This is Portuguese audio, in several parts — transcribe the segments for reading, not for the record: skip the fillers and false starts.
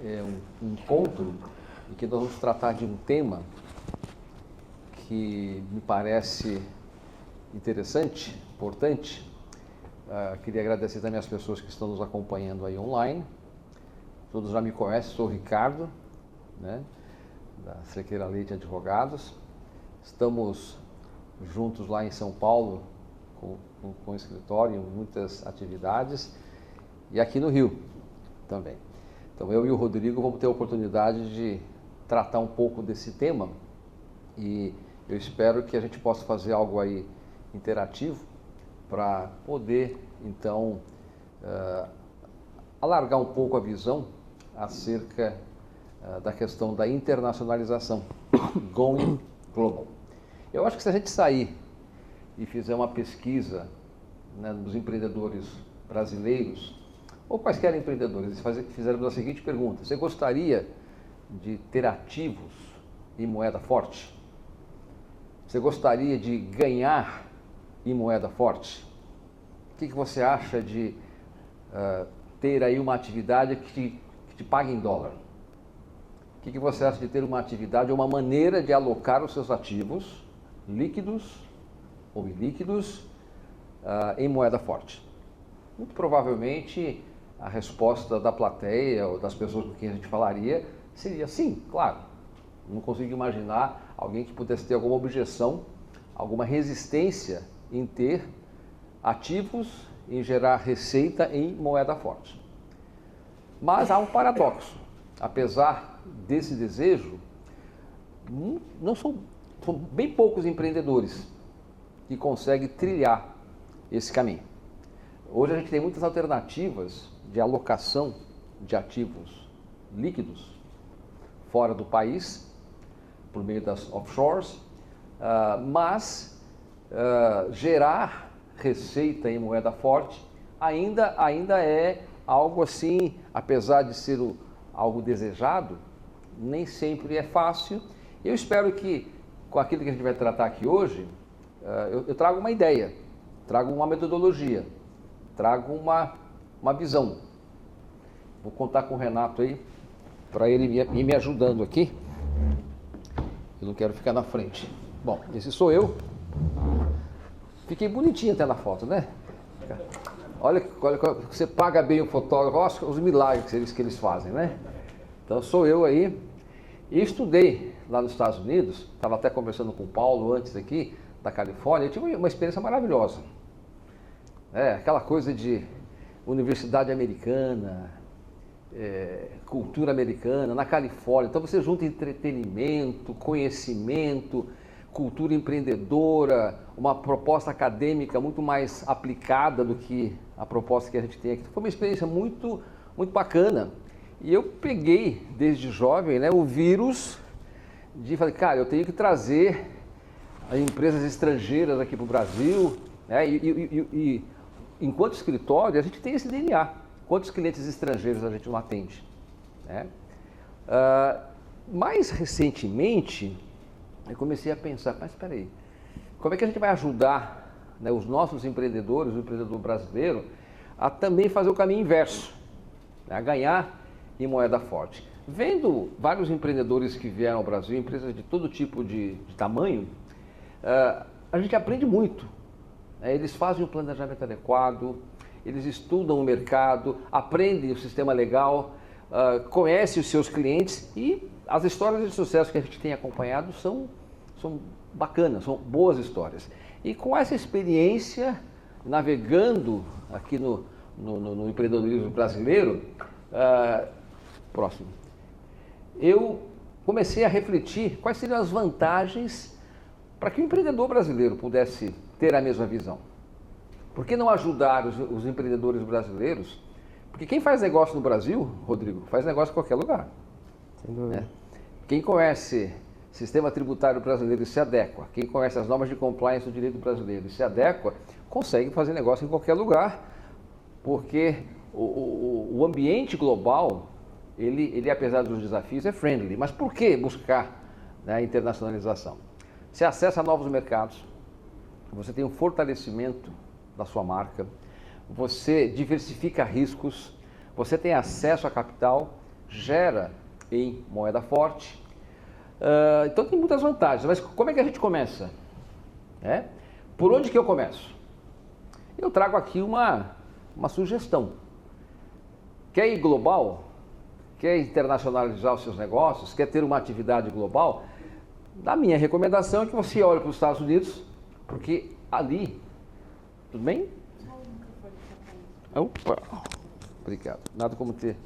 um encontro em que nós vamos tratar de um tema que me parece interessante, importante. Queria agradecer também as pessoas que estão nos acompanhando aí online. Todos já me conhecem, sou o Ricardo, né, da Cerqueira Leite Advogados. Estamos juntos lá em São Paulo com o escritório, em muitas atividades, e aqui no Rio também. Então eu e o Rodrigo vamos ter a oportunidade de tratar um pouco desse tema e eu espero que a gente possa fazer algo aí interativo para poder então alargar um pouco a visão acerca da questão da internacionalização, going global. Eu acho que se a gente sair e fizer uma pesquisa, né, dos empreendedores brasileiros, ou quaisquer empreendedores, fizermos a seguinte pergunta: você gostaria de ter ativos em moeda forte? Você gostaria de ganhar em moeda forte? O que você acha de ter aí uma atividade que te pague em dólar? O que você acha de ter uma atividade ou uma maneira de alocar os seus ativos líquidos ou ilíquidos em moeda forte? Muito provavelmente a resposta da plateia ou das pessoas com quem a gente falaria seria sim, claro. Não consigo imaginar alguém que pudesse ter alguma objeção, alguma resistência em ter ativos, em gerar receita em moeda forte. Mas há um paradoxo. Apesar desse desejo, são bem poucos empreendedores que conseguem trilhar esse caminho. Hoje a gente tem muitas alternativas de alocação de ativos líquidos fora do país, por meio das offshores, mas gerar receita em moeda forte ainda é algo assim, apesar de ser algo desejado, nem sempre é fácil. Eu espero que com aquilo que a gente vai tratar aqui hoje, eu trago uma ideia, trago uma metodologia, trago uma visão. Vou contar com o Renato aí, para ele ir me ajudando aqui. Eu não quero ficar na frente. Bom, esse sou eu. Fiquei bonitinho até na foto, né? Olha, você paga bem o fotógrafo, olha os milagres que eles fazem, né? Então sou eu aí. E estudei lá nos Estados Unidos, estava até conversando com o Paulo antes aqui, da Califórnia, eu tive uma experiência maravilhosa. Aquela coisa de universidade americana, cultura americana, na Califórnia. Então você junta entretenimento, conhecimento, cultura empreendedora, uma proposta acadêmica muito mais aplicada do que a proposta que a gente tem aqui. Foi uma experiência muito, muito bacana. E eu peguei, desde jovem, né, o vírus de falei, cara, eu tenho que trazer as empresas estrangeiras aqui para o Brasil, né, e enquanto escritório, a gente tem esse DNA. Quantos clientes estrangeiros a gente não atende? Né? Mais recentemente, eu comecei a pensar, mas espera aí, como é que a gente vai ajudar, né, os nossos empreendedores, o empreendedor brasileiro, a também fazer o caminho inverso, né, a ganhar em moeda forte? Vendo vários empreendedores que vieram ao Brasil, empresas de todo tipo de tamanho, a gente aprende muito. Eles fazem um planejamento adequado, eles estudam o mercado, aprendem o sistema legal, conhecem os seus clientes e as histórias de sucesso que a gente tem acompanhado são bacanas, são boas histórias. E com essa experiência, navegando aqui no empreendedorismo brasileiro, eu comecei a refletir quais seriam as vantagens para que o empreendedor brasileiro pudesse ter a mesma visão. Por que não ajudar os empreendedores brasileiros? Porque quem faz negócio no Brasil, Rodrigo, faz negócio em qualquer lugar. Sem dúvida. Quem conhece o sistema tributário brasileiro e se adequa, quem conhece as normas de compliance do direito brasileiro e se adequa, consegue fazer negócio em qualquer lugar, porque o ambiente global, ele apesar dos desafios, é friendly. Mas por que buscar, né, a internacionalização? Você acessa novos mercados, você tem um fortalecimento da sua marca, você diversifica riscos, você tem acesso a capital, gera em moeda forte. Então tem muitas vantagens, mas como é que a gente começa? Por onde que eu começo? Eu trago aqui uma sugestão. Quer ir global? Quer internacionalizar os seus negócios? Quer ter uma atividade global? A minha recomendação é que você olhe para os Estados Unidos, porque ali... Tudo bem? Opa! Obrigado. Nada como ter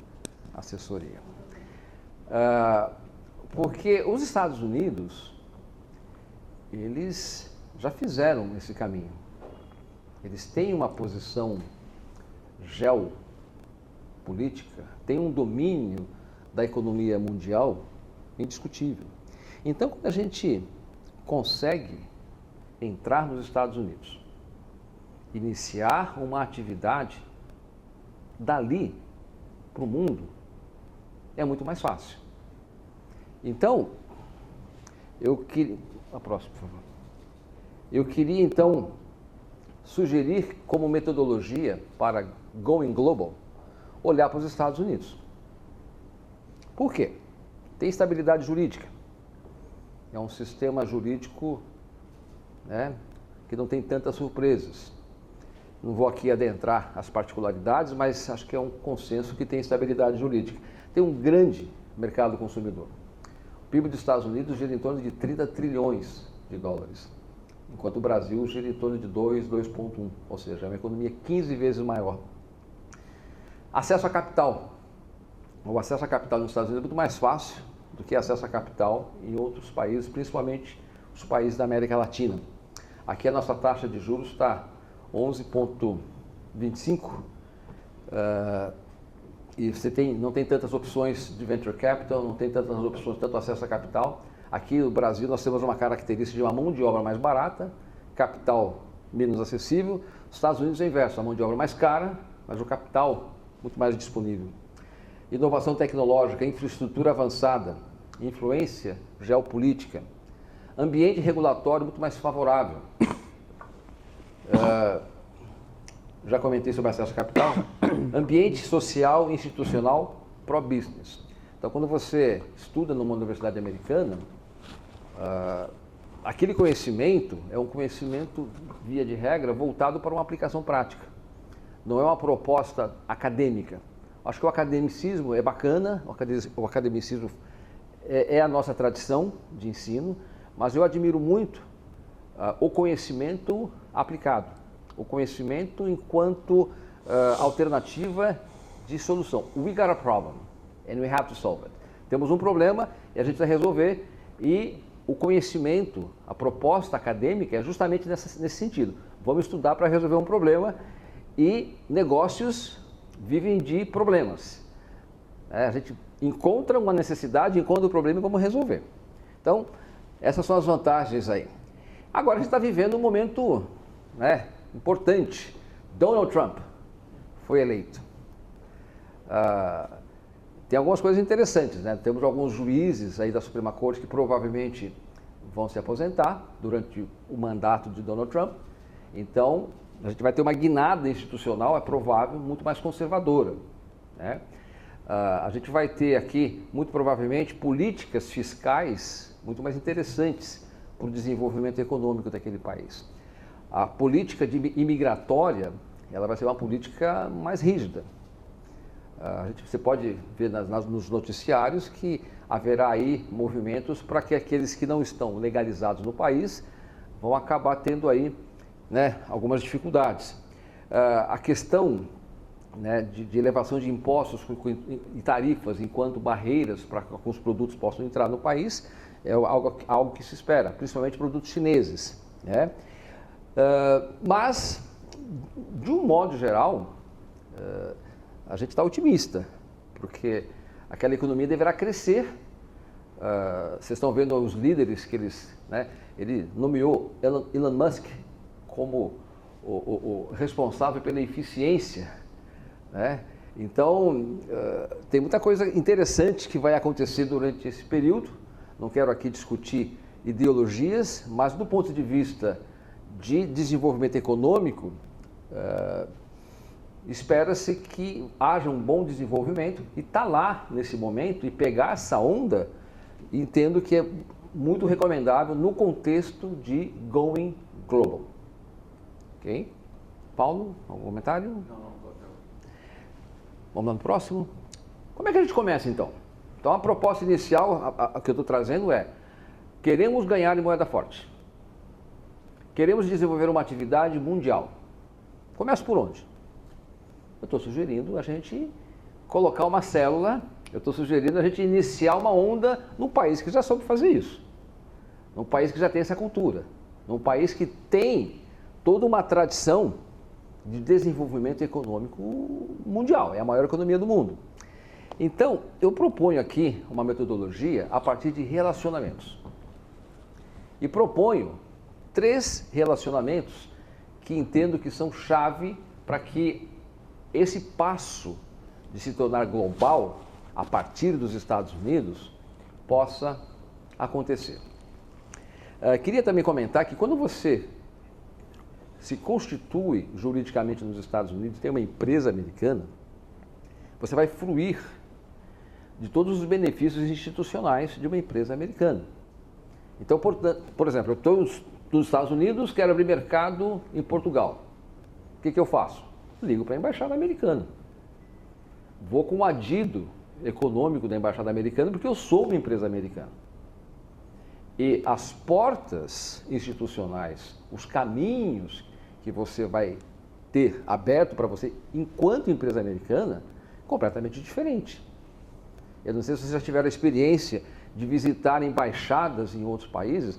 assessoria. Porque os Estados Unidos, eles já fizeram esse caminho. Eles têm uma posição geopolítica, têm um domínio da economia mundial indiscutível. Então, quando a gente consegue entrar nos Estados Unidos, iniciar uma atividade dali para o mundo, é muito mais fácil. Então, eu queria... A próxima, por favor. Eu queria, então, sugerir como metodologia para Going Global, olhar para os Estados Unidos. Por quê? Tem estabilidade jurídica. É um sistema jurídico, que não tem tantas surpresas. Não vou aqui adentrar as particularidades, mas acho que é um consenso que tem estabilidade jurídica. Tem um grande mercado consumidor. O PIB dos Estados Unidos gira em torno de 30 trilhões de dólares, enquanto o Brasil gira em torno de 2,1, ou seja, é uma economia 15 vezes maior. Acesso a capital. O acesso a capital nos Estados Unidos é muito mais fácil do que acesso a capital em outros países, principalmente os países da América Latina. Aqui a nossa taxa de juros está 11,25 e você não tem tantas opções de venture capital, não tem tantas opções, tanto acesso a capital. Aqui no Brasil nós temos uma característica de uma mão de obra mais barata, capital menos acessível. Nos Estados Unidos é o inverso, a mão de obra mais cara, mas o capital muito mais disponível. Inovação tecnológica, infraestrutura avançada, influência geopolítica, ambiente regulatório muito mais favorável. Já comentei sobre acesso a capital. Ambiente social e institucional pro-business. Então, quando você estuda numa universidade americana, aquele conhecimento é um conhecimento, via de regra, voltado para uma aplicação prática. Não é uma proposta acadêmica. Acho que o academicismo é bacana, o academicismo é a nossa tradição de ensino, mas eu admiro muito o conhecimento aplicado, o conhecimento enquanto alternativa de solução. We got a problem and we have to solve it. Temos um problema e a gente precisa resolver, e o conhecimento, a proposta acadêmica é justamente nesse sentido. Vamos estudar para resolver um problema, e negócios vivem de problemas. A gente encontra uma necessidade, encontra o problema e vamos resolver. Então, essas são as vantagens aí. Agora a gente está vivendo um momento importante. Donald Trump foi eleito. Tem algumas coisas interessantes, Temos alguns juízes aí da Suprema Corte que provavelmente vão se aposentar durante o mandato de Donald Trump. Então, a gente vai ter uma guinada institucional, é provável, muito mais conservadora. A gente vai ter aqui, muito provavelmente, políticas fiscais muito mais interessantes para o desenvolvimento econômico daquele país. A política imigratória, ela vai ser uma política mais rígida. Você pode ver nos noticiários que haverá aí movimentos para que aqueles que não estão legalizados no país vão acabar tendo aí algumas dificuldades. A questão de elevação de impostos e tarifas enquanto barreiras para que alguns produtos possam entrar no país é algo que se espera, principalmente produtos chineses. Mas, de um modo geral, a gente está otimista, porque aquela economia deverá crescer. Vocês estão vendo os líderes que ele nomeou Elon Musk como o responsável pela eficiência, Então, tem muita coisa interessante que vai acontecer durante esse período. Não quero aqui discutir ideologias, mas do ponto de vista de desenvolvimento econômico, espera-se que haja um bom desenvolvimento e está lá nesse momento e pegar essa onda, entendo que é muito recomendável no contexto de Going Global. Ok? Paulo, algum comentário? Não. Vamos lá no próximo? Como é que a gente começa então? Então a proposta inicial a que eu estou trazendo é: queremos ganhar em moeda forte. Queremos desenvolver uma atividade mundial. Começa por onde? Eu estou sugerindo a gente colocar uma célula, eu estou sugerindo a gente iniciar uma onda num país que já soube fazer isso. Num país que já tem essa cultura. Num país que tem toda uma tradição de desenvolvimento econômico mundial. É a maior economia do mundo. Então, eu proponho aqui uma metodologia a partir de relacionamentos. E proponho 3 relacionamentos que entendo que são chave para que esse passo de se tornar global a partir dos Estados Unidos possa acontecer. Queria também comentar que quando você se constitui juridicamente nos Estados Unidos, tem uma empresa americana, você vai fruir de todos os benefícios institucionais de uma empresa americana. Então, por exemplo, eu estou nos Estados Unidos, quero abrir mercado em Portugal. O que eu faço? Ligo para a embaixada americana. Vou com o adido econômico da embaixada americana, porque eu sou uma empresa americana. E as portas institucionais, os caminhos que você vai ter aberto para você enquanto empresa americana, completamente diferente. Eu não sei se vocês já tiveram a experiência de visitar embaixadas em outros países.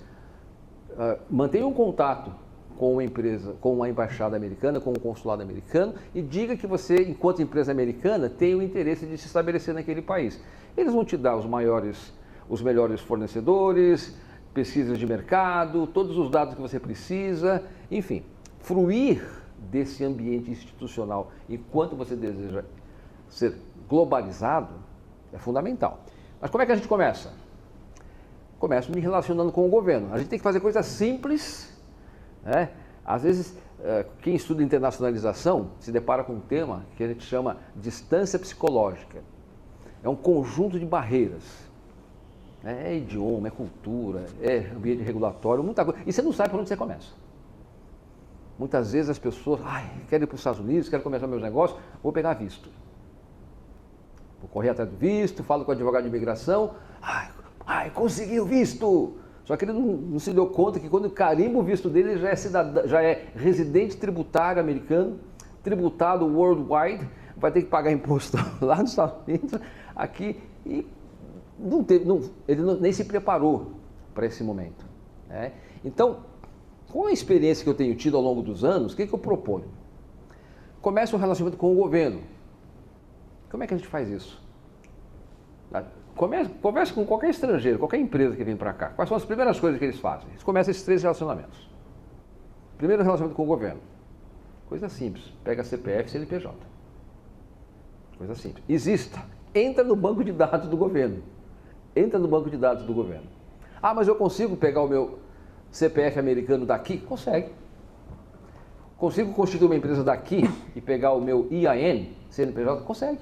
Mantenha um contato com uma empresa, com uma embaixada americana, com um consulado americano e diga que você, enquanto empresa americana, tem o interesse de se estabelecer naquele país. Eles vão te dar os melhores fornecedores, pesquisas de mercado, todos os dados que você precisa, enfim, fruir desse ambiente institucional enquanto você deseja ser globalizado é fundamental. Mas como é que a gente começa? Começo me relacionando com o governo. A gente tem que fazer coisas simples, né? Às vezes, quem estuda internacionalização se depara com um tema que a gente chama distância psicológica. É um conjunto de barreiras. É idioma, é cultura, é ambiente regulatório, muita coisa. E você não sabe por onde você começa. Muitas vezes as pessoas, quero ir para os Estados Unidos, quero começar meus negócios, vou pegar visto. Vou correr atrás do visto, falo com o advogado de imigração, consegui o visto! Só que ele não se deu conta que quando carimba o visto dele, ele já é residente tributário americano, tributado worldwide, vai ter que pagar imposto lá nos Estados Unidos, aqui, e ele nem se preparou para esse momento. Né? Então, com a experiência que eu tenho tido ao longo dos anos, o que eu proponho? Comece um relacionamento com o governo. Como é que a gente faz isso? Converse com qualquer estrangeiro, qualquer empresa que vem para cá. Quais são as primeiras coisas que eles fazem? Eles começam esses 3 relacionamentos. Primeiro, relacionamento com o governo. Coisa simples. Pega CPF e CNPJ. Coisa simples. Entra no banco de dados do governo. Entra no banco de dados do governo. Mas eu consigo pegar o meu CPF americano daqui? Consegue. Consigo constituir uma empresa daqui e pegar o meu IAN, CNPJ? Consegue.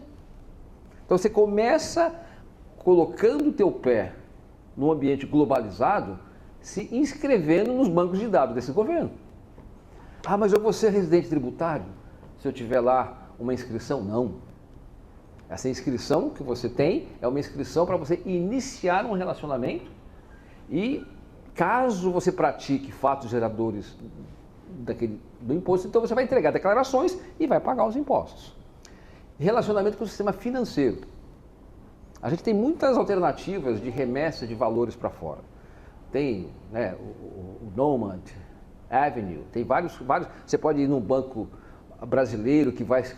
Então você começa colocando o teu pé num ambiente globalizado, se inscrevendo nos bancos de dados desse governo. Mas eu vou ser residente tributário se eu tiver lá uma inscrição? Não. Essa inscrição que você tem é uma inscrição para você iniciar um relacionamento e, caso você pratique fatos geradores do imposto, então você vai entregar declarações e vai pagar os impostos. Relacionamento com o sistema financeiro. A gente tem muitas alternativas de remessa de valores para fora. Tem o Nomad Avenue, tem vários. Você pode ir num banco brasileiro que vai te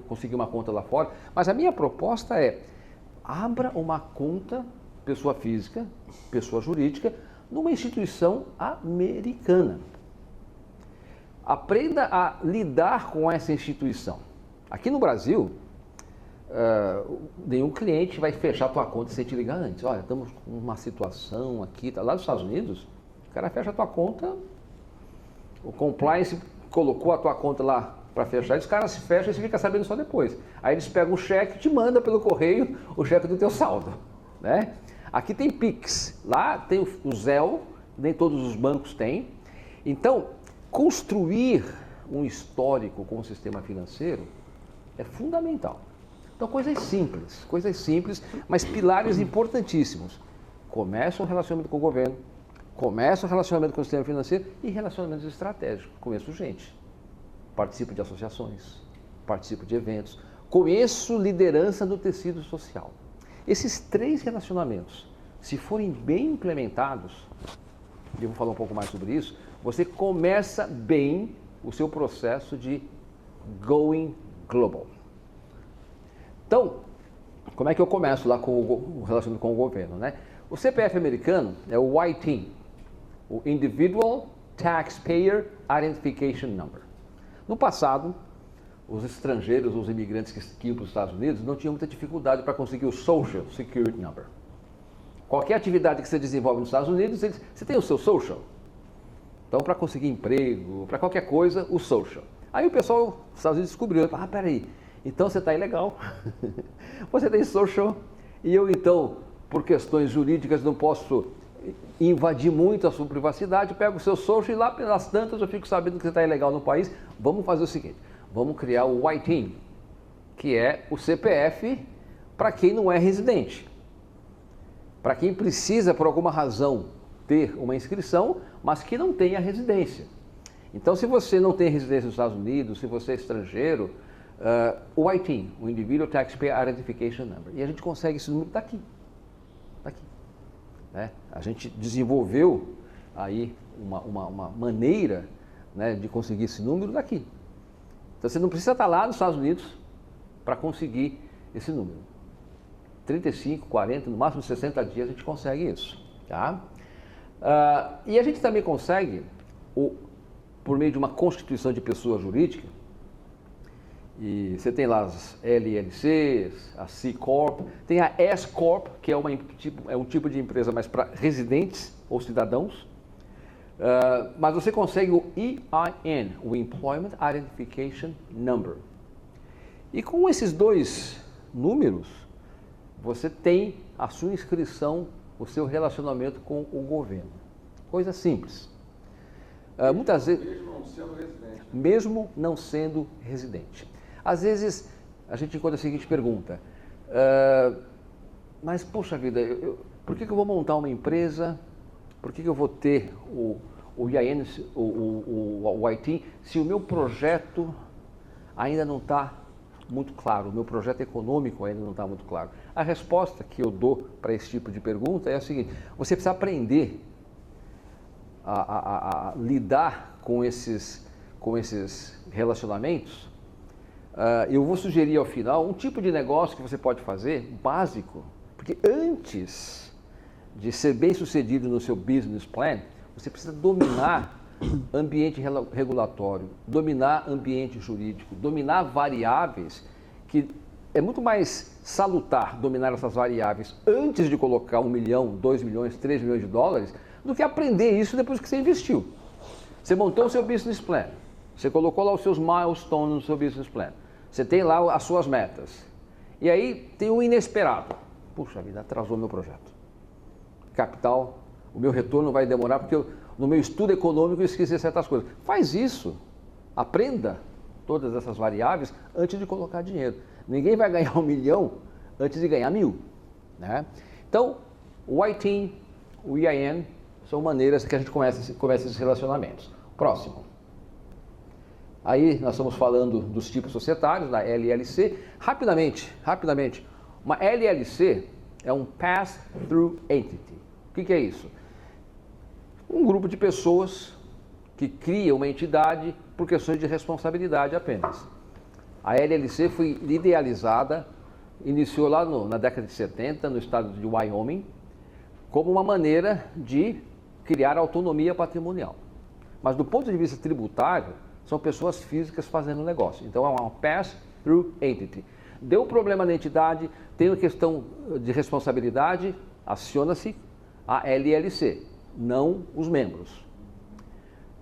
conseguir uma conta lá fora. Mas a minha proposta é: abra uma conta, pessoa física, pessoa jurídica, numa instituição americana. Aprenda a lidar com essa instituição. Aqui no Brasil, nenhum cliente vai fechar a tua conta sem te ligar antes. Olha, estamos com uma situação aqui, lá nos Estados Unidos, o cara fecha a tua conta, o compliance colocou a tua conta lá para fechar, e os caras se fecham e você fica sabendo só depois. Aí eles pegam o cheque e te mandam pelo correio o cheque do teu saldo, né? Aqui tem Pix, lá tem o Zelle, nem todos os bancos têm. Então, construir um histórico com o sistema financeiro é fundamental. Então, coisas simples, mas pilares importantíssimos. Começa um relacionamento com o governo, começa um relacionamento com o sistema financeiro e relacionamentos estratégicos. Conheço gente, participo de associações, participo de eventos, conheço liderança do tecido social. Esses 3 relacionamentos, se forem bem implementados, e eu vou falar um pouco mais sobre isso, você começa bem o seu processo de going global. Então, como é que eu começo lá com o relacionamento com o governo, né? O CPF americano é o ITIN, o Individual Taxpayer Identification Number. No passado, os estrangeiros, os imigrantes que iam para os Estados Unidos não tinham muita dificuldade para conseguir o Social Security Number. Qualquer atividade que você desenvolve nos Estados Unidos, você tem o seu Social. Então, para conseguir emprego, para qualquer coisa, o Social. Aí o pessoal dos Estados Unidos descobriu, peraí, então você está ilegal, você tem Social, e eu então, por questões jurídicas, não posso invadir muito a sua privacidade, pego o seu Social e lá pelas tantas eu fico sabendo que você está ilegal no país. Vamos fazer o seguinte, vamos criar o ITIN, que é o CPF para quem não é residente. Para quem precisa, por alguma razão, ter uma inscrição, mas que não tenha residência. Então, se você não tem residência nos Estados Unidos, se você é estrangeiro, o ITIN, o Individual Taxpayer Identification Number, e a gente consegue esse número daqui. Né? A gente desenvolveu aí uma maneira, né, de conseguir esse número daqui. Então, você não precisa estar lá nos Estados Unidos para conseguir esse número. 35, 40, no máximo 60 dias a gente consegue isso. Tá? E a gente também consegue, por meio de uma constituição de pessoa jurídica, e você tem lá as LLCs, a C Corp, tem a S Corp, que é um tipo de empresa mais para residentes ou cidadãos, mas você consegue o EIN, o Employment Identification Number. E com esses 2 números, você tem a sua inscrição, o seu relacionamento com o governo. Coisa simples. Muitas vezes, mesmo não sendo residente. Mesmo não sendo residente. Às vezes, a gente encontra a seguinte pergunta, mas, poxa vida, por que eu vou montar uma empresa, por que eu vou ter o IAN, o ITIN, se o meu projeto ainda não está muito claro, o meu projeto econômico ainda não está muito claro? A resposta que eu dou para esse tipo de pergunta é a seguinte: você precisa aprender a lidar com esses relacionamentos. Eu vou sugerir ao final um tipo de negócio que você pode fazer, básico, porque antes de ser bem sucedido no seu business plan, você precisa dominar ambiente regulatório, dominar ambiente jurídico, dominar variáveis, que é muito mais salutar dominar essas variáveis antes de colocar 1 milhão, 2 milhões, 3 milhões de dólares, do que aprender isso depois que você investiu. Você montou o seu business plan, você colocou lá os seus milestones no seu business plan, você tem lá as suas metas, e aí tem um inesperado. Puxa vida, atrasou meu projeto. Capital, o meu retorno vai demorar porque no meu estudo econômico eu esqueci certas coisas. Faz isso, aprenda todas essas variáveis antes de colocar dinheiro. Ninguém vai ganhar 1 milhão antes de ganhar 1.000. Né? Então, o ITIN, o EIN, são maneiras que a gente começa esses relacionamentos. Próximo. Aí nós estamos falando dos tipos societários, da LLC. Rapidamente, uma LLC é um Pass-Through Entity. O que é isso? Um grupo de pessoas que cria uma entidade por questões de responsabilidade apenas. A LLC foi idealizada, iniciou lá na década de 70, no estado de Wyoming, como uma maneira de criar autonomia patrimonial. Mas do ponto de vista tributário, são pessoas físicas fazendo negócio. Então é uma Pass-Through Entity. Deu problema na entidade, tem uma questão de responsabilidade, aciona-se a LLC, não os membros.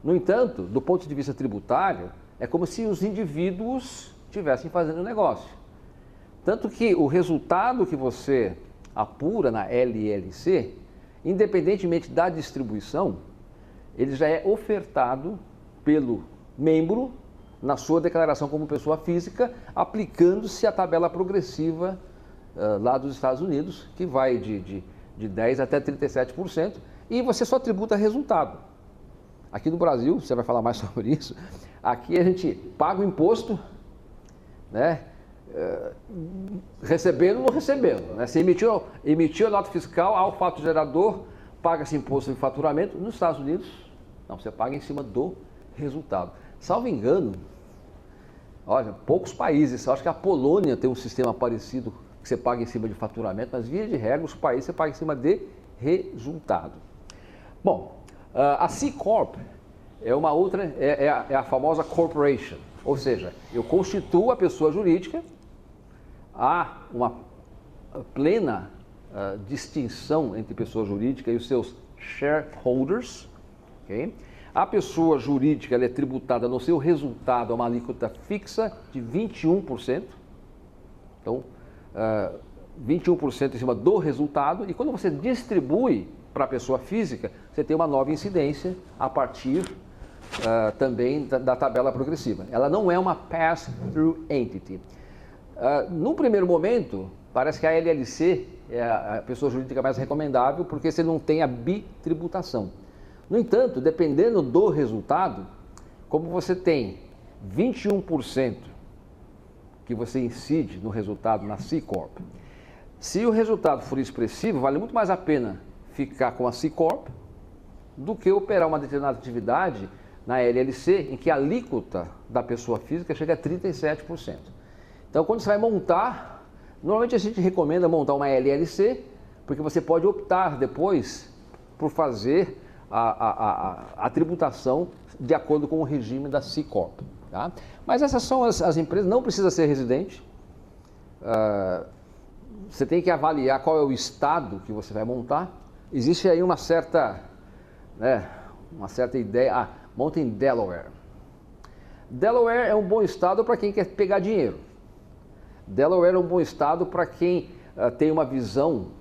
No entanto, do ponto de vista tributário, É como se os indivíduos estivessem fazendo negócio. Tanto que o resultado que você apura na LLC, independentemente da distribuição, ele já é ofertado pelo membro na sua declaração como pessoa física, aplicando-se a tabela progressiva lá dos Estados Unidos, que vai de 10% até 37%, e você só tributa resultado. Aqui no Brasil, você vai falar mais sobre isso, aqui a gente paga o imposto, né? Recebendo ou não recebendo, né? Se emitiu a nota fiscal ao fato gerador, paga-se imposto em faturamento. Nos Estados Unidos, não, você paga em cima do resultado. Salvo engano, olha, poucos países, eu acho que a Polônia tem um sistema parecido, que você paga em cima de faturamento, mas via de regra, os países você paga em cima de resultado. Bom, a C Corp é uma outra, é a famosa corporation, ou seja, eu constituo a pessoa jurídica, há uma plena distinção entre pessoa jurídica e os seus shareholders, ok? A pessoa jurídica ela é tributada no seu resultado a uma alíquota fixa de 21%. Então, 21% em cima do resultado. E quando você distribui para a pessoa física, você tem uma nova incidência a partir também da tabela progressiva. Ela não é uma pass-through entity. Num primeiro momento, parece que a LLC é a pessoa jurídica mais recomendável, porque você não tem a bitributação. No entanto, dependendo do resultado, como você tem 21% que você incide no resultado na C Corp, se o resultado for expressivo, vale muito mais a pena ficar com a C Corp do que operar uma determinada atividade na LLC, em que a alíquota da pessoa física chega a 37%. Então, quando você vai montar, normalmente a gente recomenda montar uma LLC, porque você pode optar depois por fazer a tributação de acordo com o regime da C Corp. Tá? Mas essas são as empresas, não precisa ser residente. Você tem que avaliar qual é o estado que você vai montar. Existe aí uma certa ideia, monta em Delaware. Delaware é um bom estado para quem quer pegar dinheiro. Delaware é um bom estado para quem tem uma visão,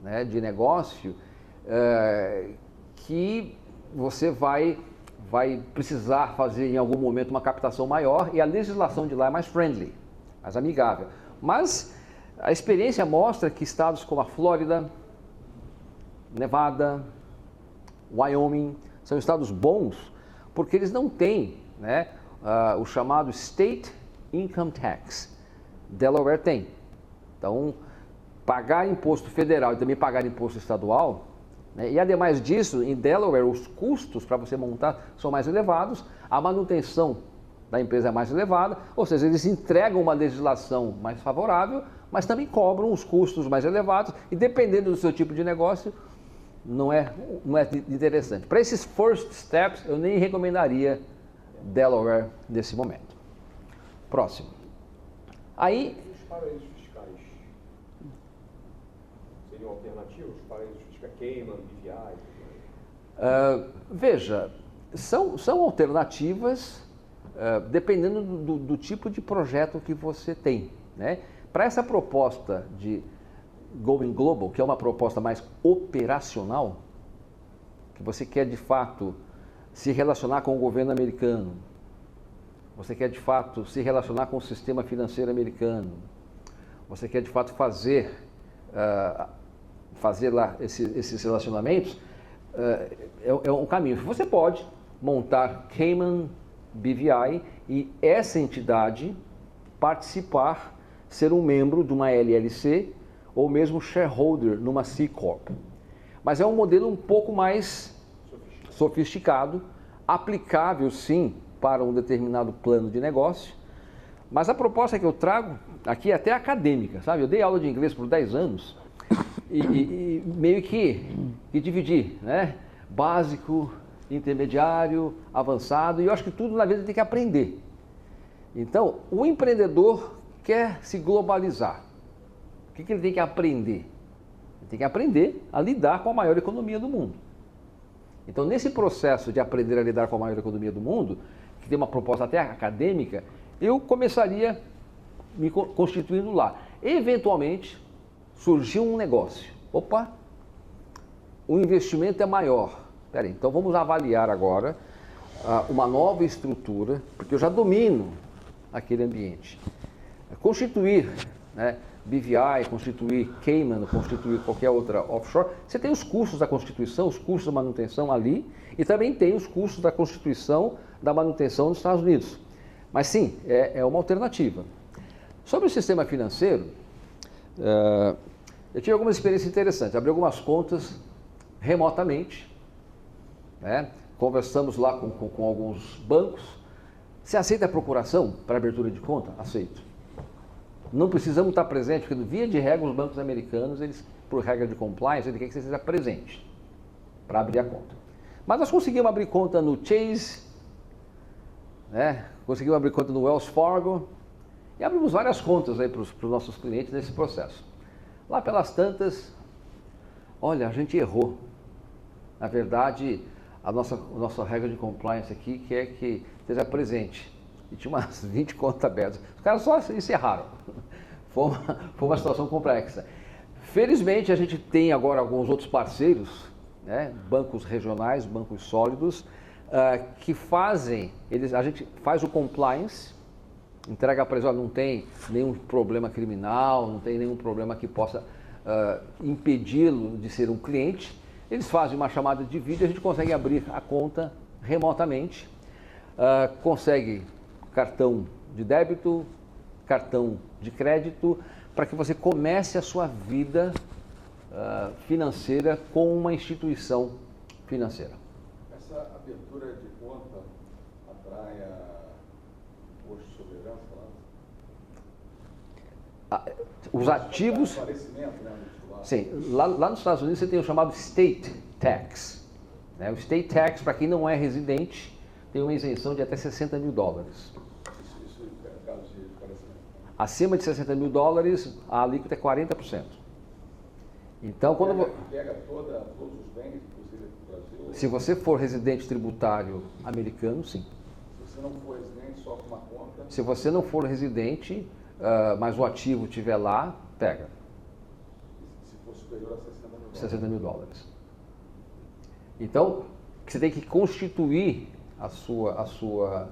né, de negócio que você vai precisar fazer em algum momento uma captação maior e a legislação de lá é mais friendly, mais amigável. Mas a experiência mostra que estados como a Flórida, Nevada, Wyoming, são estados bons porque eles não têm, né, o chamado State Income Tax. Delaware tem. Então, pagar imposto federal e também pagar imposto estadual, né, e ademais disso, em Delaware, os custos para você montar são mais elevados, a manutenção da empresa é mais elevada, ou seja, eles entregam uma legislação mais favorável, mas também cobram os custos mais elevados e dependendo do seu tipo de negócio, não é interessante. Para esses first steps, eu nem recomendaria Delaware nesse momento. Próximo. Aí... Os paraísos fiscais seriam alternativos? Os paraísos fiscais Cayman, BVI? Veja, são alternativas dependendo do tipo de projeto que você tem, né? Para essa proposta de Going Global, que é uma proposta mais operacional, que você quer de fato se relacionar com o governo americano, você quer de fato se relacionar com o sistema financeiro americano, você quer de fato fazer lá esses relacionamentos, é um caminho. Você pode montar Cayman BVI e essa entidade participar, ser um membro de uma LLC ou mesmo shareholder numa C Corp. Mas é um modelo um pouco mais sofisticado, aplicável sim para um determinado plano de negócio, mas a proposta que eu trago aqui é até acadêmica, sabe? Eu dei aula de inglês por 10 anos e meio que dividi, né? Básico, intermediário, avançado, e eu acho que tudo na vida tem que aprender. Então, o empreendedor quer se globalizar. O que ele tem que aprender? Ele tem que aprender a lidar com a maior economia do mundo. Então, nesse processo de aprender a lidar com a maior economia do mundo, que tem uma proposta até acadêmica, eu começaria me constituindo lá. Eventualmente, surgiu um negócio. Opa, o investimento é maior. Peraí, então vamos avaliar agora uma nova estrutura, porque eu já domino aquele ambiente. Constituir, né, BVI, constituir Cayman, constituir qualquer outra offshore, você tem os custos da constituição, os custos da manutenção ali, e também tem os custos da constituição da manutenção nos Estados Unidos. Mas sim, é uma alternativa. Sobre o sistema financeiro, eu tive algumas experiências interessantes. Abri algumas contas remotamente, né? Conversamos lá com alguns bancos. Você aceita a procuração para abertura de conta? Aceito. Não precisamos estar presente, porque via de regra os bancos americanos, eles, por regra de compliance, eles querem que você esteja presente para abrir a conta. Mas nós conseguimos abrir conta no Chase, né? Conseguimos abrir conta no Wells Fargo e abrimos várias contas aí para os nossos clientes nesse processo. Lá pelas tantas, olha, a gente errou. Na verdade, a nossa regra de compliance aqui quer que esteja presente. E tinha umas 20 contas abertas. Os caras só encerraram. Foi uma situação complexa. Felizmente, a gente tem agora alguns outros parceiros, né, bancos regionais, bancos sólidos, que fazem, a gente faz o compliance, entrega para eles, olha, não tem nenhum problema criminal, não tem nenhum problema que possa impedi-lo de ser um cliente. Eles fazem uma chamada de vídeo e a gente consegue abrir a conta remotamente, consegue cartão de débito, cartão de crédito, para que você comece a sua vida financeira com uma instituição financeira. Essa abertura de conta atrai posto de segurança lá? Os ativos... Esclarecimento, né? Sim, lá nos Estados Unidos você tem o chamado State Tax. Né? O State Tax, para quem não é residente, tem uma isenção de até $60 mil. Isso é caso de esclarecimento. Acima de $60 mil, a alíquota é 40%. Então, quando... Pega todos os bens, inclusive do Brasil? Se você for residente tributário americano, sim. Se você não for residente, só com uma conta? Se você não for residente, mas o ativo estiver lá, pega. Se for superior a $60 $60 mil? mil. Então, você tem que constituir a sua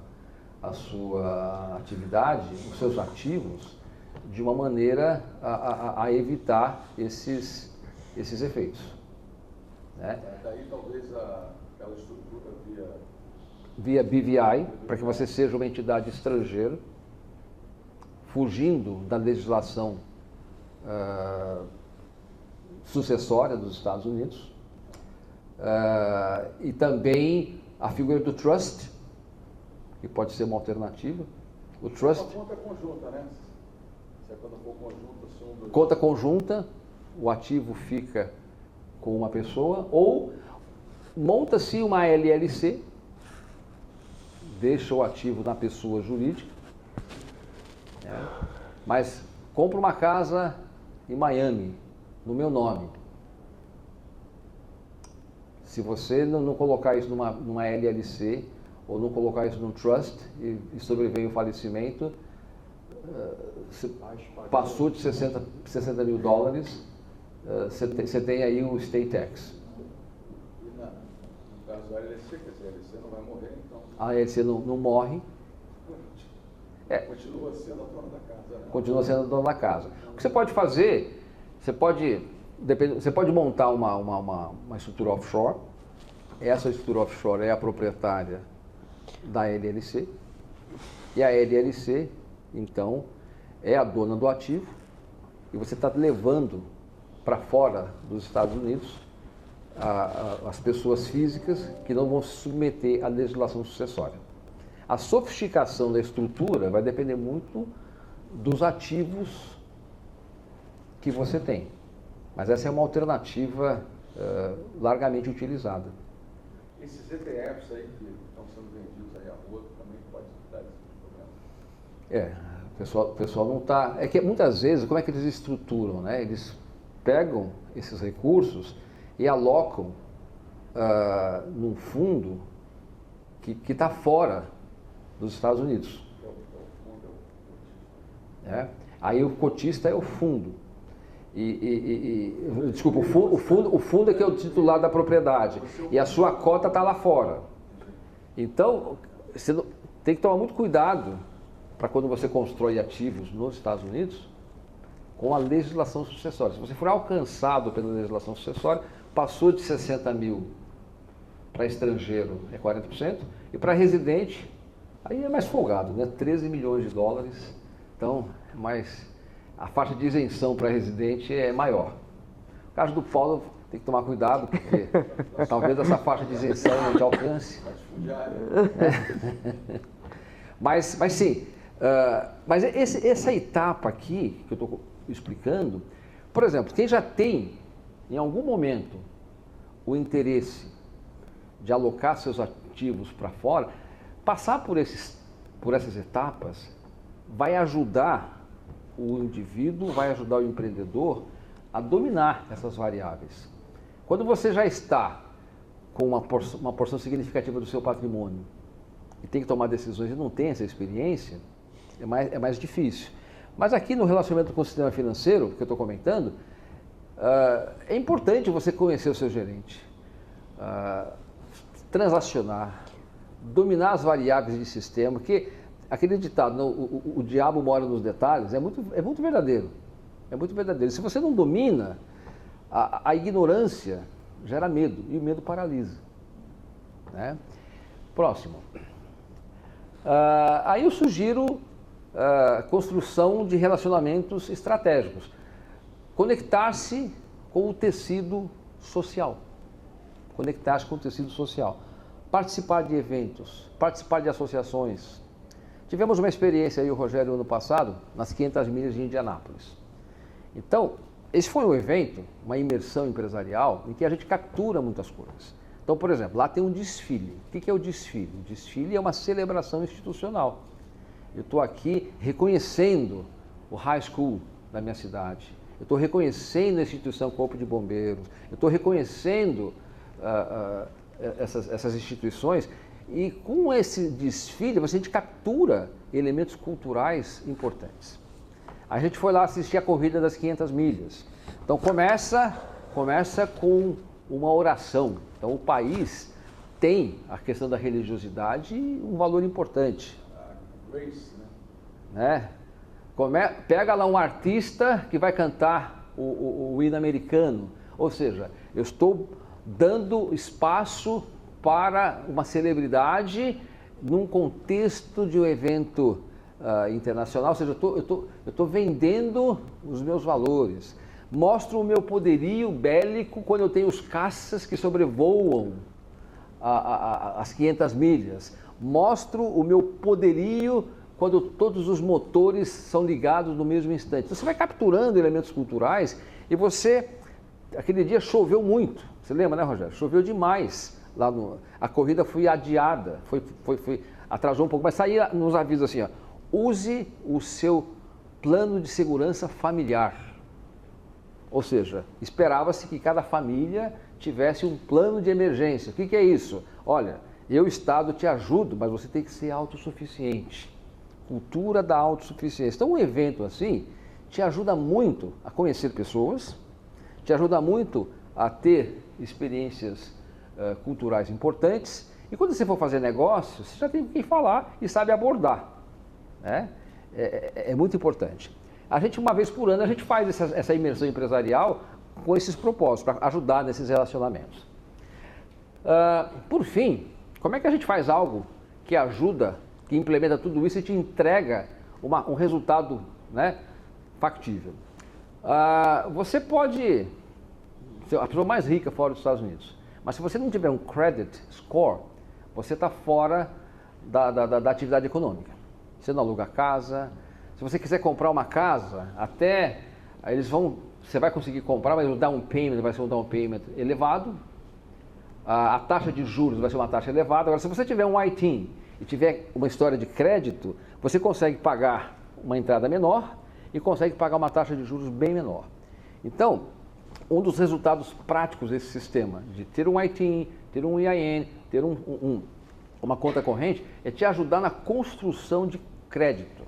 atividade, os seus ativos, de uma maneira a evitar esses efeitos. Né? Daí talvez aquela estrutura via BVI, para que você seja uma entidade estrangeira, fugindo da legislação sucessória dos Estados Unidos, e também a figura do trust, que pode ser uma alternativa. O trust... Uma conta conjunta, né? Se é quando for conjunta, se um dos... Conta conjunta, o ativo fica com uma pessoa, ou monta-se uma LLC, deixa o ativo na pessoa jurídica, né? Mas compra uma casa em Miami, no meu nome. Se você não colocar isso numa LLC, ou não colocar isso num trust, e sobreveio o falecimento, passou de $60 mil, você tem aí o State Tax. E no caso da LLC, quer dizer, a LLC não vai morrer, então... A LLC não morre. Continua sendo a dona da casa, né? Continua sendo a dona da casa. O que você pode fazer, você pode montar uma estrutura offshore. Essa estrutura offshore é a proprietária da LLC. E a LLC, então, é a dona do ativo. E você está levando para fora dos Estados Unidos as pessoas físicas que não vão se submeter à legislação sucessória. A sofisticação da estrutura vai depender muito dos ativos que você tem. Mas essa é uma alternativa largamente utilizada. Esses ETFs aí que estão sendo vendidos aí a rua também pode dar esse tipo de problema? O pessoal não está... É que muitas vezes, como é que eles estruturam, né? Eles pegam esses recursos e alocam num fundo que está fora dos Estados Unidos. Aí o cotista é o fundo. Desculpa, o fundo é que é o titular da propriedade. E a sua cota está lá fora. Então, você tem que tomar muito cuidado para quando você constrói ativos nos Estados Unidos com a legislação sucessória. Se você for alcançado pela legislação sucessória, passou de 60 mil para estrangeiro é 40%, e para residente, aí é mais folgado, né? 13 milhões de dólares. Então, a faixa de isenção para residente é maior. No caso do Paulo, tem que tomar cuidado, porque talvez essa faixa de isenção não te alcance. Mas sim, mas essa etapa aqui, que eu estou explicando, por exemplo, quem já tem, em algum momento, o interesse de alocar seus ativos para fora, passar por essas etapas vai ajudar o indivíduo, vai ajudar o empreendedor a dominar essas variáveis. Quando você já está com uma porção significativa do seu patrimônio e tem que tomar decisões e não tem essa experiência, é mais difícil. Mas aqui no relacionamento com o sistema financeiro, que eu estou comentando, é importante você conhecer o seu gerente, transacionar, dominar as variáveis de sistema, que aquele ditado, o diabo mora nos detalhes, é muito verdadeiro. É muito verdadeiro. Se você não domina, a ignorância gera medo, e o medo paralisa. Né? Próximo. Aí eu sugiro a construção de relacionamentos estratégicos. Conectar-se com o tecido social. Conectar-se com o tecido social. Participar de eventos, participar de associações. Tivemos uma experiência aí, o Rogério, ano passado, nas 500 milhas de Indianápolis. Então, esse foi um evento, uma imersão empresarial, em que a gente captura muitas coisas. Então, por exemplo, lá tem um desfile. O que é o desfile? O desfile é uma celebração institucional. Eu estou aqui reconhecendo o high school da minha cidade. Eu estou reconhecendo a instituição Corpo de Bombeiros. Eu estou reconhecendo essas instituições. E com esse desfile, a gente captura elementos culturais importantes. A gente foi lá assistir a corrida das 500 milhas. Então começa com uma oração. Então o país tem a questão da religiosidade um valor importante. Grace, né? Pega lá um artista que vai cantar o hino americano. Ou seja, eu estou dando espaço para uma celebridade num contexto de um evento internacional, ou seja, eu estou vendendo os meus valores. Mostro o meu poderio bélico quando eu tenho os caças que sobrevoam as 500 milhas. Mostro o meu poderio quando todos os motores são ligados no mesmo instante. Então, você vai capturando elementos culturais e aquele dia choveu muito. Você lembra, né, Rogério? Choveu demais. A corrida foi adiada, atrasou um pouco, mas saía nos avisos assim, ó, use o seu plano de segurança familiar. Ou seja, esperava-se que cada família tivesse um plano de emergência. O que é isso? Olha, eu, Estado, te ajudo, mas você tem que ser autossuficiente. Cultura da autossuficiência. Então, um evento assim te ajuda muito a conhecer pessoas, te ajuda muito a ter experiências culturais importantes, e quando você for fazer negócios, você já tem com quem falar e sabe abordar. Né? É muito importante. A gente, uma vez por ano, a gente faz essa imersão empresarial com esses propósitos, para ajudar nesses relacionamentos. Por fim, como é que a gente faz algo que ajuda, que implementa tudo isso e te entrega um resultado, né, factível? Você pode ser a pessoa mais rica fora dos Estados Unidos, mas se você não tiver um credit score, você está fora da atividade econômica. Você não aluga casa. Se você quiser comprar uma casa, você vai conseguir comprar, mas o down payment vai ser um down payment elevado. A taxa de juros vai ser uma taxa elevada. Agora, se você tiver um ITIN e tiver uma história de crédito, você consegue pagar uma entrada menor e consegue pagar uma taxa de juros bem menor. Então, um dos resultados práticos desse sistema, de ter um ITIN, ter um EIN, ter um uma conta corrente, é te ajudar na construção de crédito,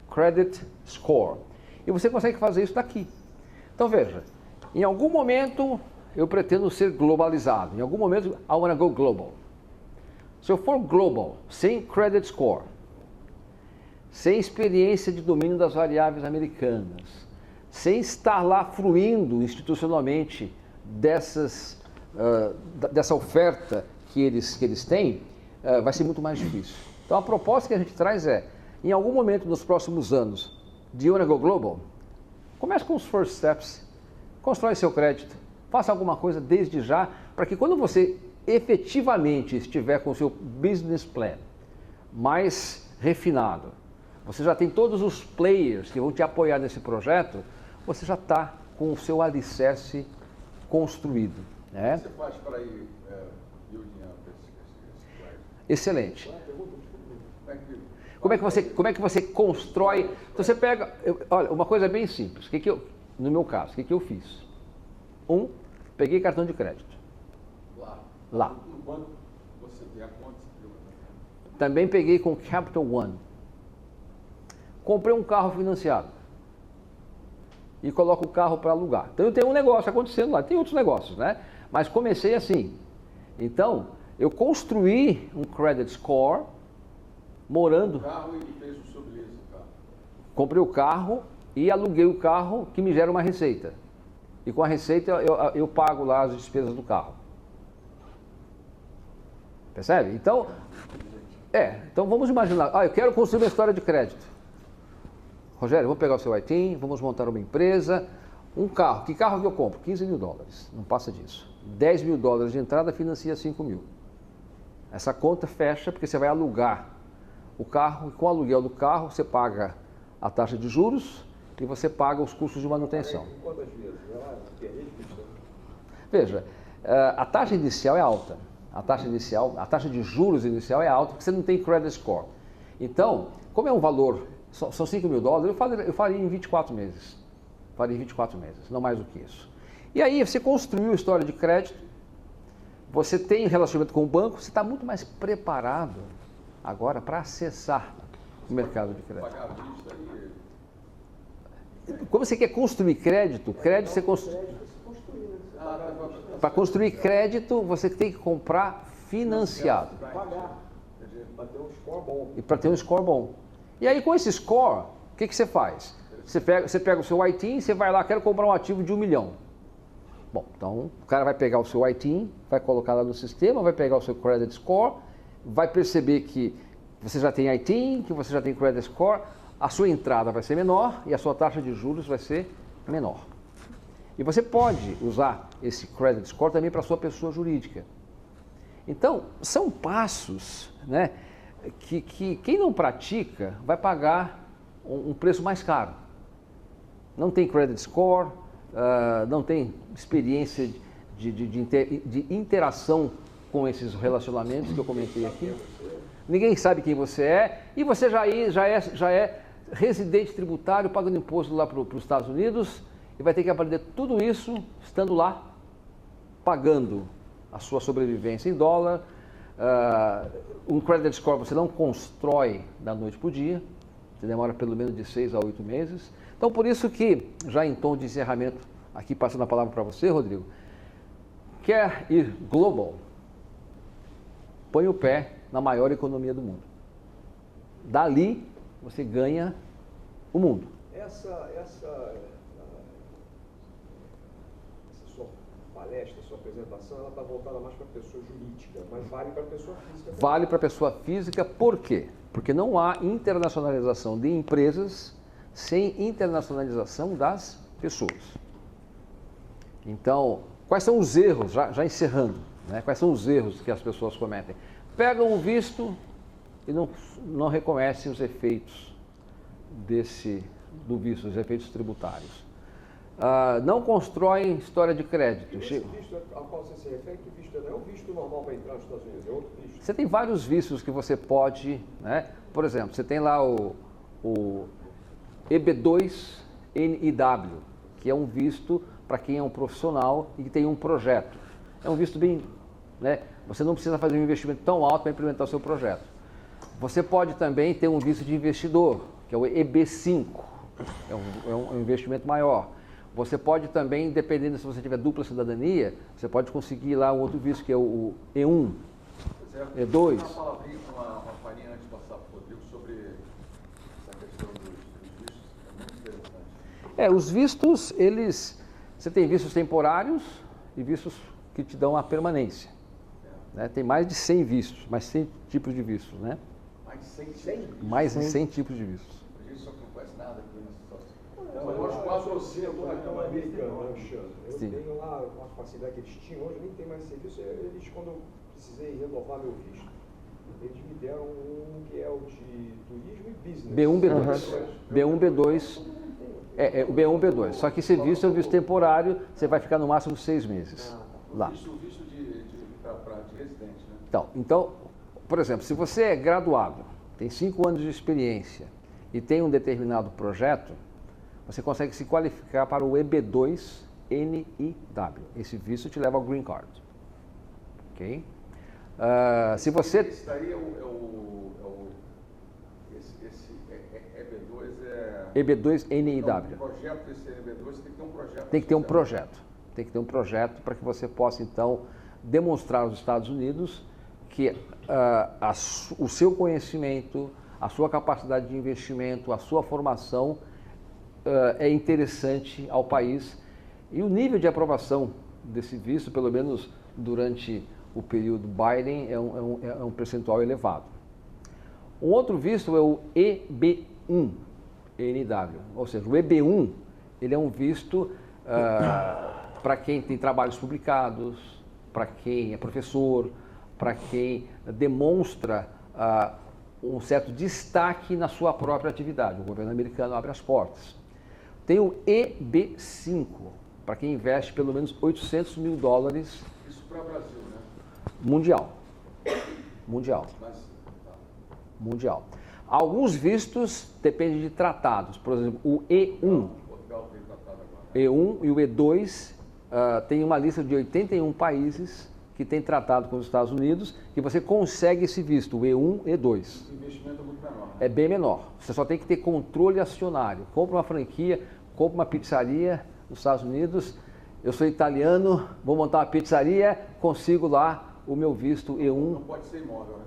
credit score. E você consegue fazer isso daqui. Então veja, em algum momento eu pretendo ser globalizado, em algum momento I want to go global. Se eu for global, sem credit score, sem experiência de domínio das variáveis americanas, sem estar lá fruindo institucionalmente dessa oferta que eles têm, vai ser muito mais difícil. Então a proposta que a gente traz é, em algum momento nos próximos anos, de You Wanna Go Global, comece com os first steps, constrói seu crédito, faça alguma coisa desde já, para que quando você efetivamente estiver com o seu business plan mais refinado, você já tem todos os players que vão te apoiar nesse projeto, você já está com o seu alicerce construído. Né? O que você faz para ir building up esse crédito? Excelente. Como é que você constrói? Então você pega, olha, uma coisa bem simples. No meu caso, o que eu fiz? Peguei cartão de crédito. Lá. No banco você tem a conta? Também peguei com Capital One. Comprei um carro financiado. E coloco o carro para alugar. Então eu tenho um negócio acontecendo lá, tem outros negócios, né? Mas comecei assim. Então, eu construí um credit score morando. Carro e fez o sublease do carro. Comprei o carro e aluguei o carro que me gera uma receita. E com a receita eu pago lá as despesas do carro. Percebe? Então, então vamos imaginar, eu quero construir uma história de crédito. Rogério, vou pegar o seu ITIN, vamos montar uma empresa, um carro. Que carro que eu compro? $15 mil, não passa disso. $10 mil de entrada financia 5 mil. Essa conta fecha porque você vai alugar o carro e com o aluguel do carro você paga a taxa de juros e você paga os custos de manutenção. Quantas vezes? Veja, a taxa inicial é alta. A taxa de juros inicial é alta porque você não tem credit score. Então, como é um valor, são $5 mil, eu faria em 24 meses. Faria em 24 meses, não mais do que isso. E aí você construiu a história de crédito, você tem relacionamento com o banco, você está muito mais preparado agora para acessar o mercado de crédito. Pagar a vista aí. Quando você quer construir crédito você para construir crédito, você tem que comprar financiado. Pagar. Para ter um score bom. E para ter um score bom. E aí, com esse score, o que você faz? Você pega o seu ITIN e você vai lá, quero comprar um ativo de $1 milhão. Bom, então o cara vai pegar o seu ITIN, vai colocar lá no sistema, vai pegar o seu credit score, vai perceber que você já tem ITIN, que você já tem credit score, a sua entrada vai ser menor e a sua taxa de juros vai ser menor. E você pode usar esse credit score também para a sua pessoa jurídica. Então, são passos, né, que quem não pratica vai pagar um preço mais caro. Não tem credit score, não tem experiência de interação com esses relacionamentos que eu comentei aqui. Ninguém sabe quem você é e você já é residente tributário pagando imposto lá para os Estados Unidos e vai ter que aprender tudo isso estando lá, pagando a sua sobrevivência em dólar. Um credit score você não constrói da noite para o dia, você demora pelo menos de 6 a 8 meses. Então, por isso que, já em tom de encerramento, aqui passando a palavra para você, Rodrigo, quer ir global, põe o pé na maior economia do mundo. Dali, você ganha o mundo. Essa sua palestra, sua apresentação, ela está voltada mais para a pessoa jurídica, mas vale para a pessoa física também. Vale para a pessoa física, por quê? Porque não há internacionalização de empresas sem internacionalização das pessoas. Então, quais são os erros, já encerrando, né? Quais são os erros que as pessoas cometem? Pegam o visto e não reconhecem os efeitos do visto, os efeitos tributários. Não constroem história de crédito. Esse visto ao qual você se refere, que visto não é um visto normal para entrar nos Estados Unidos, é outro visto. Você tem vários vistos que você pode, né? Por exemplo, você tem lá o EB2NIW, que é um visto para quem é um profissional e que tem um projeto. É um visto bem né? Você não precisa fazer um investimento tão alto para implementar o seu projeto. Você pode também ter um visto de investidor, que é o EB5, é um investimento maior. Você pode também, dependendo se você tiver dupla cidadania, você pode conseguir lá um outro visto, que é o E1, E2. Uma palavrinha, uma palhinha antes de passar para o Rodrigo sobre essa questão dos vistos, é muito interessante. Os vistos, você tem vistos temporários e vistos que te dão a permanência. Né? Tem mais de 100 vistos, mais 100 tipos de vistos, né? Mais de 100 tipos de vistos. A gente só que não conhece nada aqui nessa situação. Eu acho 4 ou 5 na americana, né, Alexandre? Eu tenho lá uma facilidade que eles tinham, hoje nem tem mais serviço. Eles, quando eu precisei renovar meu visto, eles me deram um que é o de turismo e business. B1, B2. O B1, B2. Só que esse visto é um visto temporário, você vai ficar no máximo 6 meses lá. O visto de residente, né? Então, por exemplo, se você é graduado, tem 5 anos de experiência e tem um determinado projeto, você consegue se qualificar para o EB2NIW. Esse visto te leva ao Green Card. Ok? Se você... Esse daí EB2NIW. Então, o projeto desse EB2 tem que ter um projeto. Tem que ter um projeto. Tem que ter um projeto para que você possa, então, demonstrar aos Estados Unidos que o seu conhecimento, a sua capacidade de investimento, a sua formação é interessante ao país. E o nível de aprovação desse visto, pelo menos durante o período Biden, é um percentual elevado. Um outro visto é o EB1NW, ou seja, o EB1 ele é um visto para quem tem trabalhos publicados, para quem é professor, para quem demonstra um certo destaque na sua própria atividade. O governo americano abre as portas. Tem o EB5, para quem investe pelo menos $800 mil. Isso para o Brasil, né? Mundial. Mas, Mundial. Alguns vistos dependem de tratados. Por exemplo, o E1. Portugal tem tratado agora. E1 e o E2 tem uma lista de 81 países que tem tratado com os Estados Unidos que você consegue esse visto, o E1 e E2. O investimento é muito menor. Né? É bem menor. Você só tem que ter controle acionário. Compra uma franquia, compra uma pizzaria nos Estados Unidos. Eu sou italiano, vou montar uma pizzaria, consigo lá o meu visto E1. Não pode ser imóvel, né?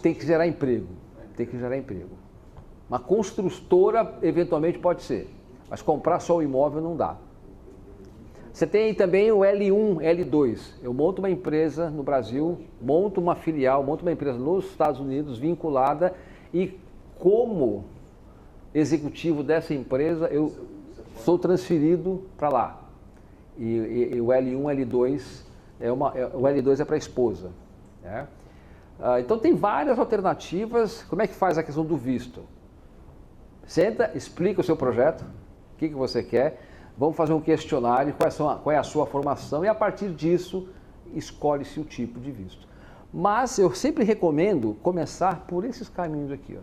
Tem que gerar emprego. Tem que gerar emprego. Uma construtora, eventualmente, pode ser. Mas comprar só o imóvel não dá. Você tem também o L1, L2. Eu monto uma empresa no Brasil, monto uma filial, monto uma empresa nos Estados Unidos vinculada e como executivo dessa empresa eu sou transferido para lá. E o L1, L2 o L2 é para a esposa. Né? Então tem várias alternativas. Como é que faz a questão do visto? Senta, explica o seu projeto, o que você quer. Vamos fazer um questionário, qual é a sua formação e a partir disso escolhe-se o tipo de visto. Mas eu sempre recomendo começar por esses caminhos aqui.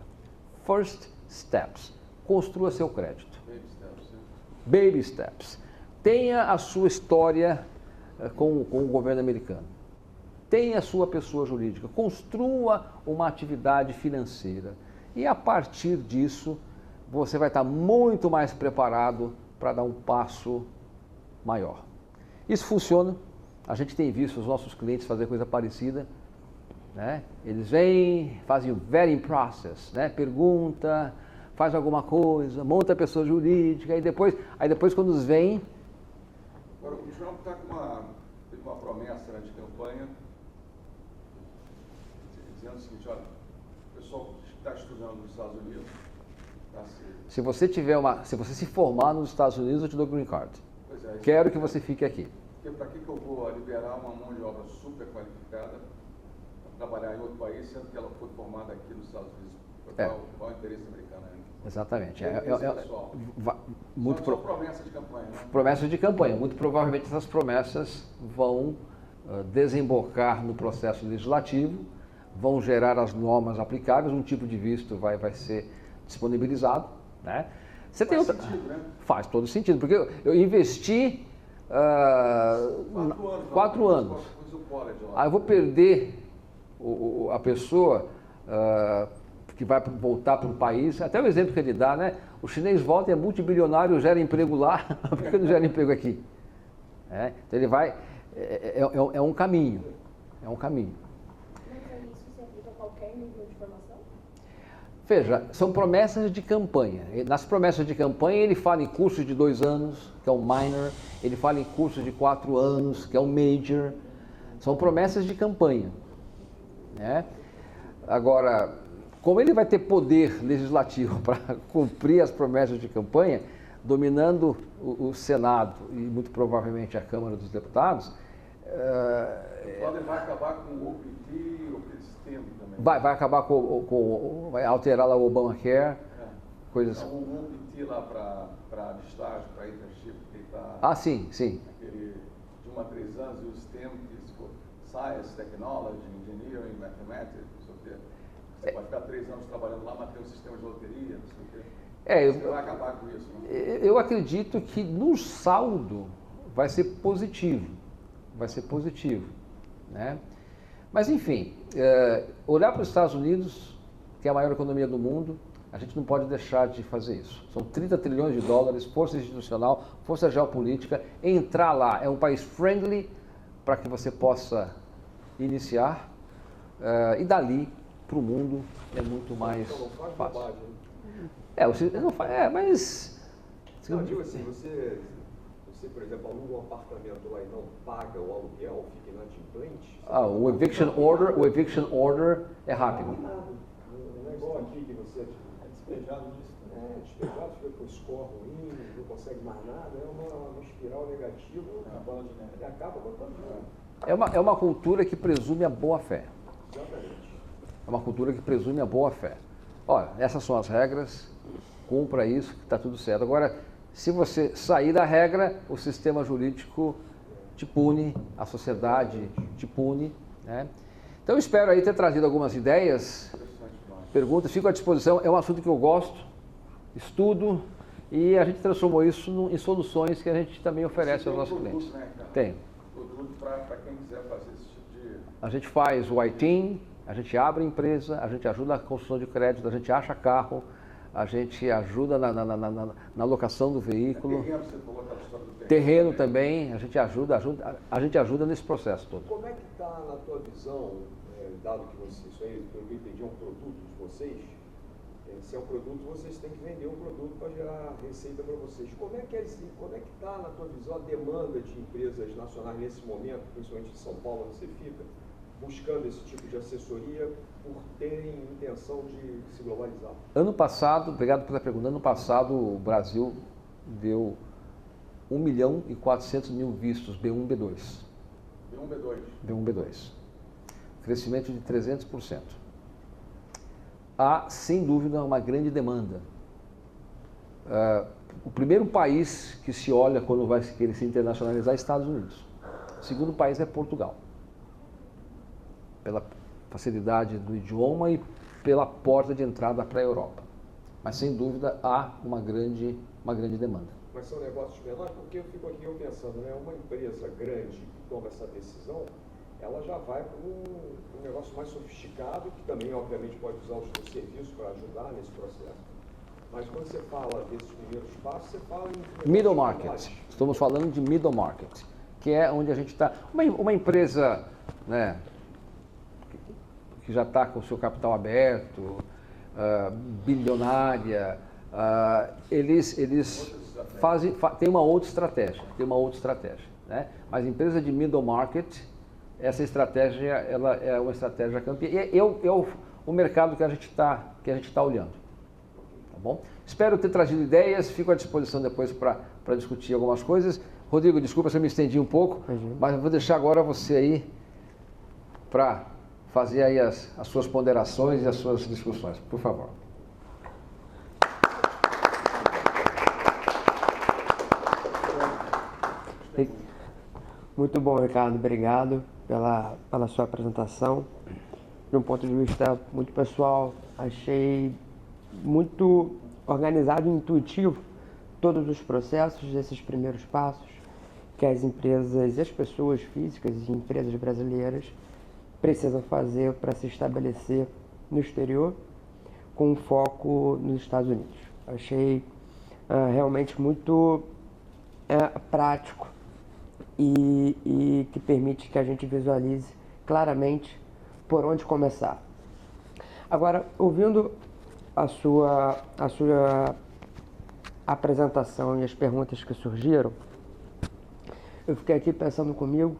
First steps. Construa seu crédito. Baby steps. Tenha a sua história com o governo americano. Tenha a sua pessoa jurídica. Construa uma atividade financeira. E a partir disso, você vai estar muito mais preparado para dar um passo maior. Isso funciona. A gente tem visto os nossos clientes fazer coisa parecida. Né? Eles vêm, fazem o vetting process, né? Pergunta, faz alguma coisa, monta a pessoa jurídica, aí depois quando eles vêm... Agora, o Trump está com uma promessa, né, de campanha, dizendo o seguinte, olha, o pessoal que está estudando nos Estados Unidos, se você se formar nos Estados Unidos, eu te dou green card. Pois é, quero que você fique aqui. Para que eu vou liberar uma mão de obra super qualificada para trabalhar em outro país, sendo que ela foi formada aqui nos Estados Unidos? Qual é o interesse americano? Exatamente. Só promessa de campanha, né? Promessas de campanha. Muito provavelmente essas promessas vão desembocar no processo legislativo, vão gerar as normas aplicáveis, um tipo de visto vai ser disponibilizado. Né? Sentido, né? Faz todo sentido, porque eu investi... 4 anos 4 anos. Aí eu vou perder a pessoa que vai voltar para o país. Até o exemplo que ele dá, né? O chinês volta e é multibilionário, gera emprego lá, por que não gera emprego aqui? Então ele vai... É um caminho. É um caminho. Mas isso se aplica a qualquer nível de formação? Veja, são promessas de campanha. Nas promessas de campanha ele fala em cursos de 2 anos, que é o minor, ele fala em cursos de 4 anos, que é o major. São promessas de campanha. Né? Agora, como ele vai ter poder legislativo para cumprir as promessas de campanha, dominando o Senado e muito provavelmente a Câmara dos Deputados... Ele vai acabar com o OPT e o sistema também. Vai acabar vai alterar lá o Obamacare, coisas... Então, o OPT lá para estágio, para internship, que está... sim. Aquele de 1 a 3 anos, e o STEM, que for Science, Technology, Engineering, Mathematics, não sei o quê. Você vai ficar 3 anos trabalhando lá, mas tem um sistema de loteria, não sei o quê. Você vai acabar com isso, né? Eu acredito que no saldo vai ser positivo. Né? Mas, enfim, olhar para os Estados Unidos, que é a maior economia do mundo, a gente não pode deixar de fazer isso. São 30 trilhões de dólares, força institucional, força geopolítica. Entrar lá é um país friendly para que você possa iniciar e dali para o mundo é muito mais fácil. Mas... Não, digo assim, você, por exemplo, aluga um apartamento lá e não paga o aluguel, fica inadimplente. O eviction order é rápido. Não é igual aqui que você é despejado disso. Despejado, fica com score ruim, não consegue mais nada, é uma espiral negativa, acaba com a vida. É uma cultura que presume a boa-fé. Exatamente. É uma cultura que presume a boa-fé. Olha, essas são as regras, cumpra isso, que está tudo certo. Agora, se você sair da regra, o sistema jurídico te pune, a sociedade te pune. Né? Então, eu espero aí ter trazido algumas ideias, perguntas, fico à disposição. É um assunto que eu gosto, estudo, e a gente transformou isso em soluções que a gente também oferece aos nossos clientes. Né, cara? Tem. Produto para quem quiser fazer esse tipo de... A gente faz o ITIN, a gente abre empresa, a gente ajuda na construção de crédito, a gente acha carro, a gente ajuda na locação do veículo. Terreno, você falou aquela história do terreno também, a gente ajuda nesse processo todo. Como é que está na tua visão, dado que isso aí, pelo que eu entendi, é um produto de vocês, se é um produto, vocês têm que vender um produto para gerar receita para vocês. Como é que está, na tua visão, a demanda de empresas nacionais nesse momento, principalmente em São Paulo, onde você fica, buscando esse tipo de assessoria por terem intenção de se globalizar? Ano passado, obrigado pela pergunta, ano passado o Brasil deu 1.400.000 vistos B1 e B2. B1 e B2. Crescimento de 300%. Há, sem dúvida, uma grande demanda. O primeiro país que se olha quando vai querer se internacionalizar é Estados Unidos. O segundo país é Portugal. Pela facilidade do idioma e pela porta de entrada para a Europa. Mas, sem dúvida, há uma grande demanda. Mas são negócios menores, porque eu fico aqui pensando, né? Uma empresa grande que toma essa decisão, ela já vai para um negócio mais sofisticado, que também, obviamente, pode usar os seus serviços para ajudar nesse processo. Mas quando você fala desses primeiros passos, você fala em... Middle market. Estamos falando de middle market, que é onde a gente está... Uma empresa, né, que já está com o seu capital aberto, bilionária, eles têm uma outra estratégia, né? Mas empresa de middle market, essa estratégia ela é uma estratégia campeã. E é o mercado que a gente está olhando. Tá bom? Espero ter trazido ideias, fico à disposição depois para discutir algumas coisas. Rodrigo, desculpa se eu me estendi um pouco, mas eu vou deixar agora você aí para fazer aí as suas ponderações e as suas discussões, por favor. Muito bom, Ricardo. Obrigado pela sua apresentação. De um ponto de vista muito pessoal, achei muito organizado e intuitivo todos os processos desses primeiros passos. que as empresas e as pessoas físicas e empresas brasileiras precisam fazer para se estabelecer no exterior, com foco nos Estados Unidos. Achei realmente muito prático e que permite que a gente visualize claramente por onde começar. Agora, ouvindo a sua apresentação e as perguntas que surgiram, eu fiquei aqui pensando comigo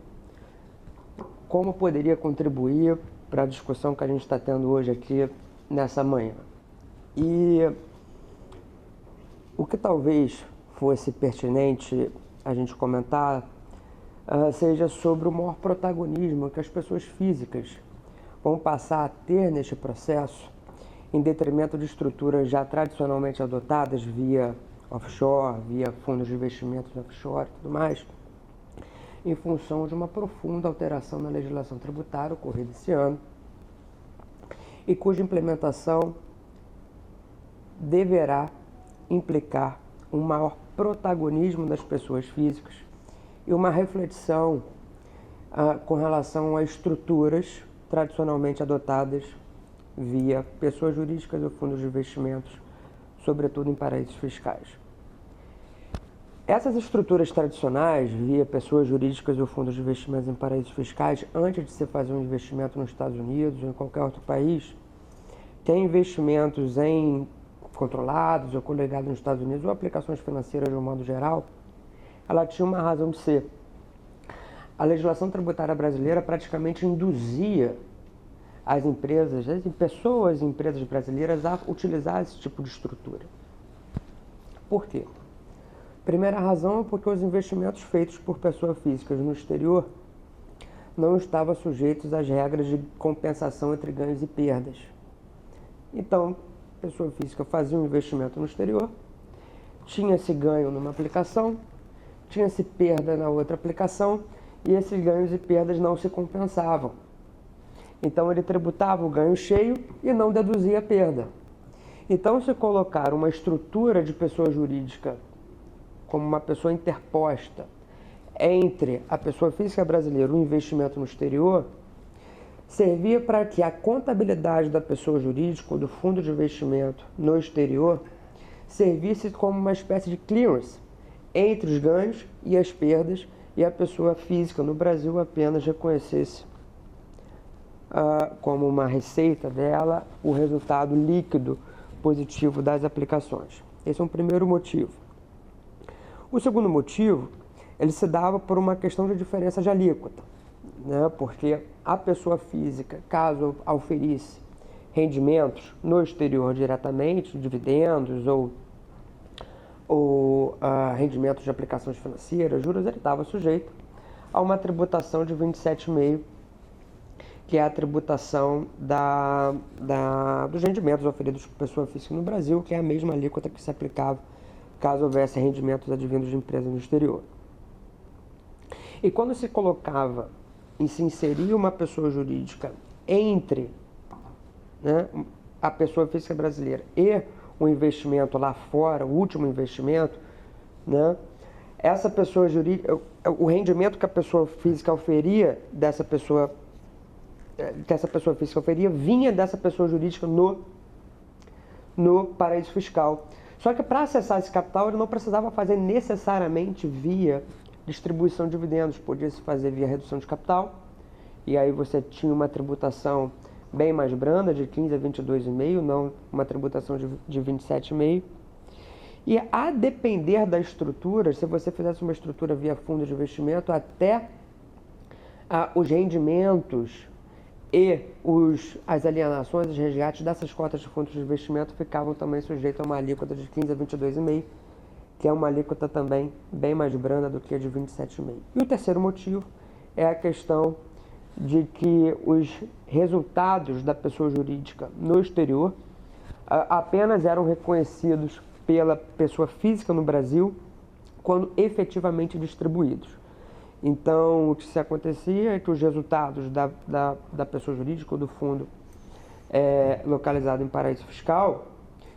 como poderia contribuir para a discussão que a gente está tendo hoje aqui nessa manhã. E o que talvez fosse pertinente a gente comentar seja sobre o maior protagonismo que as pessoas físicas vão passar a ter neste processo, em detrimento de estruturas já tradicionalmente adotadas via offshore, via fundos de investimentos offshore e tudo mais, em função de uma profunda alteração na legislação tributária ocorrida esse ano e cuja implementação deverá implicar um maior protagonismo das pessoas físicas e uma reflexão com relação a estruturas tradicionalmente adotadas via pessoas jurídicas ou fundos de investimentos, sobretudo em paraísos fiscais. Essas estruturas tradicionais, via pessoas jurídicas ou fundos de investimentos em paraísos fiscais, antes de se fazer um investimento nos Estados Unidos ou em qualquer outro país, têm investimentos em controlados ou coligados nos Estados Unidos ou aplicações financeiras de um modo geral, ela tinha uma razão de ser. A legislação tributária brasileira praticamente induzia as empresas, as pessoas e empresas brasileiras a utilizar esse tipo de estrutura. Por quê? Primeira razão é porque os investimentos feitos por pessoas físicas no exterior não estavam sujeitos às regras de compensação entre ganhos e perdas. Então, a pessoa física fazia um investimento no exterior, tinha-se ganho numa aplicação, tinha-se perda na outra aplicação, e esses ganhos e perdas não se compensavam. Então, ele tributava o ganho cheio e não deduzia a perda. Então, se colocar uma estrutura de pessoa jurídica como uma pessoa interposta entre a pessoa física brasileira e o investimento no exterior, servia para que a contabilidade da pessoa jurídica ou do fundo de investimento no exterior servisse como uma espécie de clearance entre os ganhos e as perdas, e a pessoa física no Brasil apenas reconhecesse como uma receita dela o resultado líquido positivo das aplicações. Esse é um primeiro motivo. O segundo motivo, ele se dava por uma questão de diferença de alíquota, né? Porque a pessoa física, caso auferisse rendimentos no exterior diretamente, dividendos ou rendimentos de aplicações financeiras, juros, ele estava sujeito a uma tributação de 27,5%, que é a tributação dos rendimentos oferidos por pessoa física no Brasil, que é a mesma alíquota que se aplicava caso houvesse rendimentos advindos de empresas no exterior. E quando se colocava e se inseria uma pessoa jurídica entre, né, a pessoa física brasileira e o investimento lá fora, o último investimento, né, essa pessoa jurídica, o rendimento que a pessoa física oferia que essa pessoa física oferia vinha dessa pessoa jurídica no paraíso fiscal. Só que para acessar esse capital ele não precisava fazer necessariamente via distribuição de dividendos, podia se fazer via redução de capital, e aí você tinha uma tributação bem mais branda, de 15% a 22,5%, não uma tributação de 27,5%. E a depender da estrutura, se você fizesse uma estrutura via fundo de investimento, até os rendimentos e as alienações, os resgates dessas cotas de fundos de investimento ficavam também sujeitos a uma alíquota de 15% a 22,5%, que é uma alíquota também bem mais branda do que a de 27,5%. E o terceiro motivo é a questão de que os resultados da pessoa jurídica no exterior apenas eram reconhecidos pela pessoa física no Brasil quando efetivamente distribuídos. Então, o que se acontecia é que os resultados da pessoa jurídica ou do fundo localizado em paraíso fiscal,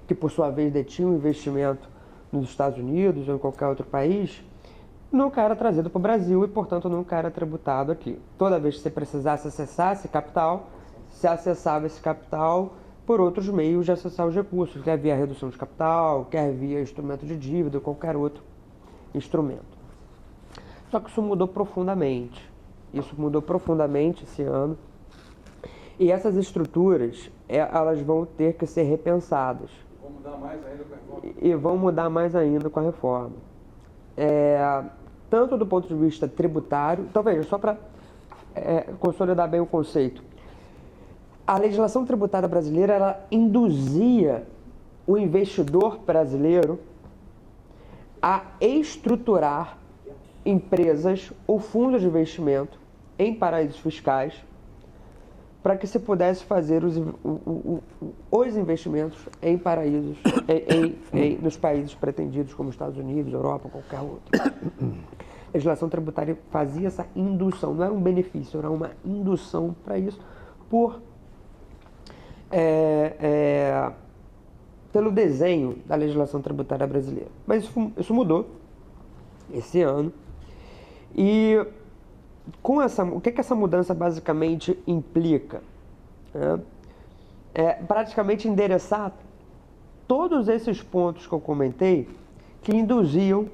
que por sua vez detinha um investimento nos Estados Unidos ou em qualquer outro país, nunca era trazido para o Brasil e, portanto, nunca era tributado aqui. Toda vez que você precisasse acessar esse capital, se acessava esse capital por outros meios de acessar os recursos, quer via redução de capital, quer via instrumento de dívida ou qualquer outro instrumento. Só que isso mudou profundamente. Isso mudou profundamente esse ano. E essas estruturas, elas vão ter que ser repensadas. Vão mudar mais ainda com a reforma. E vão mudar mais ainda com a reforma. Tanto do ponto de vista tributário... Então, veja, só para consolidar bem o conceito. A legislação tributária brasileira, ela induzia o investidor brasileiro a estruturar empresas ou fundos de investimento em paraísos fiscais para que se pudesse fazer os investimentos em paraísos, nos países pretendidos como Estados Unidos, Europa, qualquer outro. A legislação tributária fazia essa indução, não era um benefício, era uma indução para isso pelo desenho da legislação tributária brasileira. Mas isso mudou esse ano. E o que essa mudança basicamente implica? Praticamente endereçar todos esses pontos que eu comentei que induziam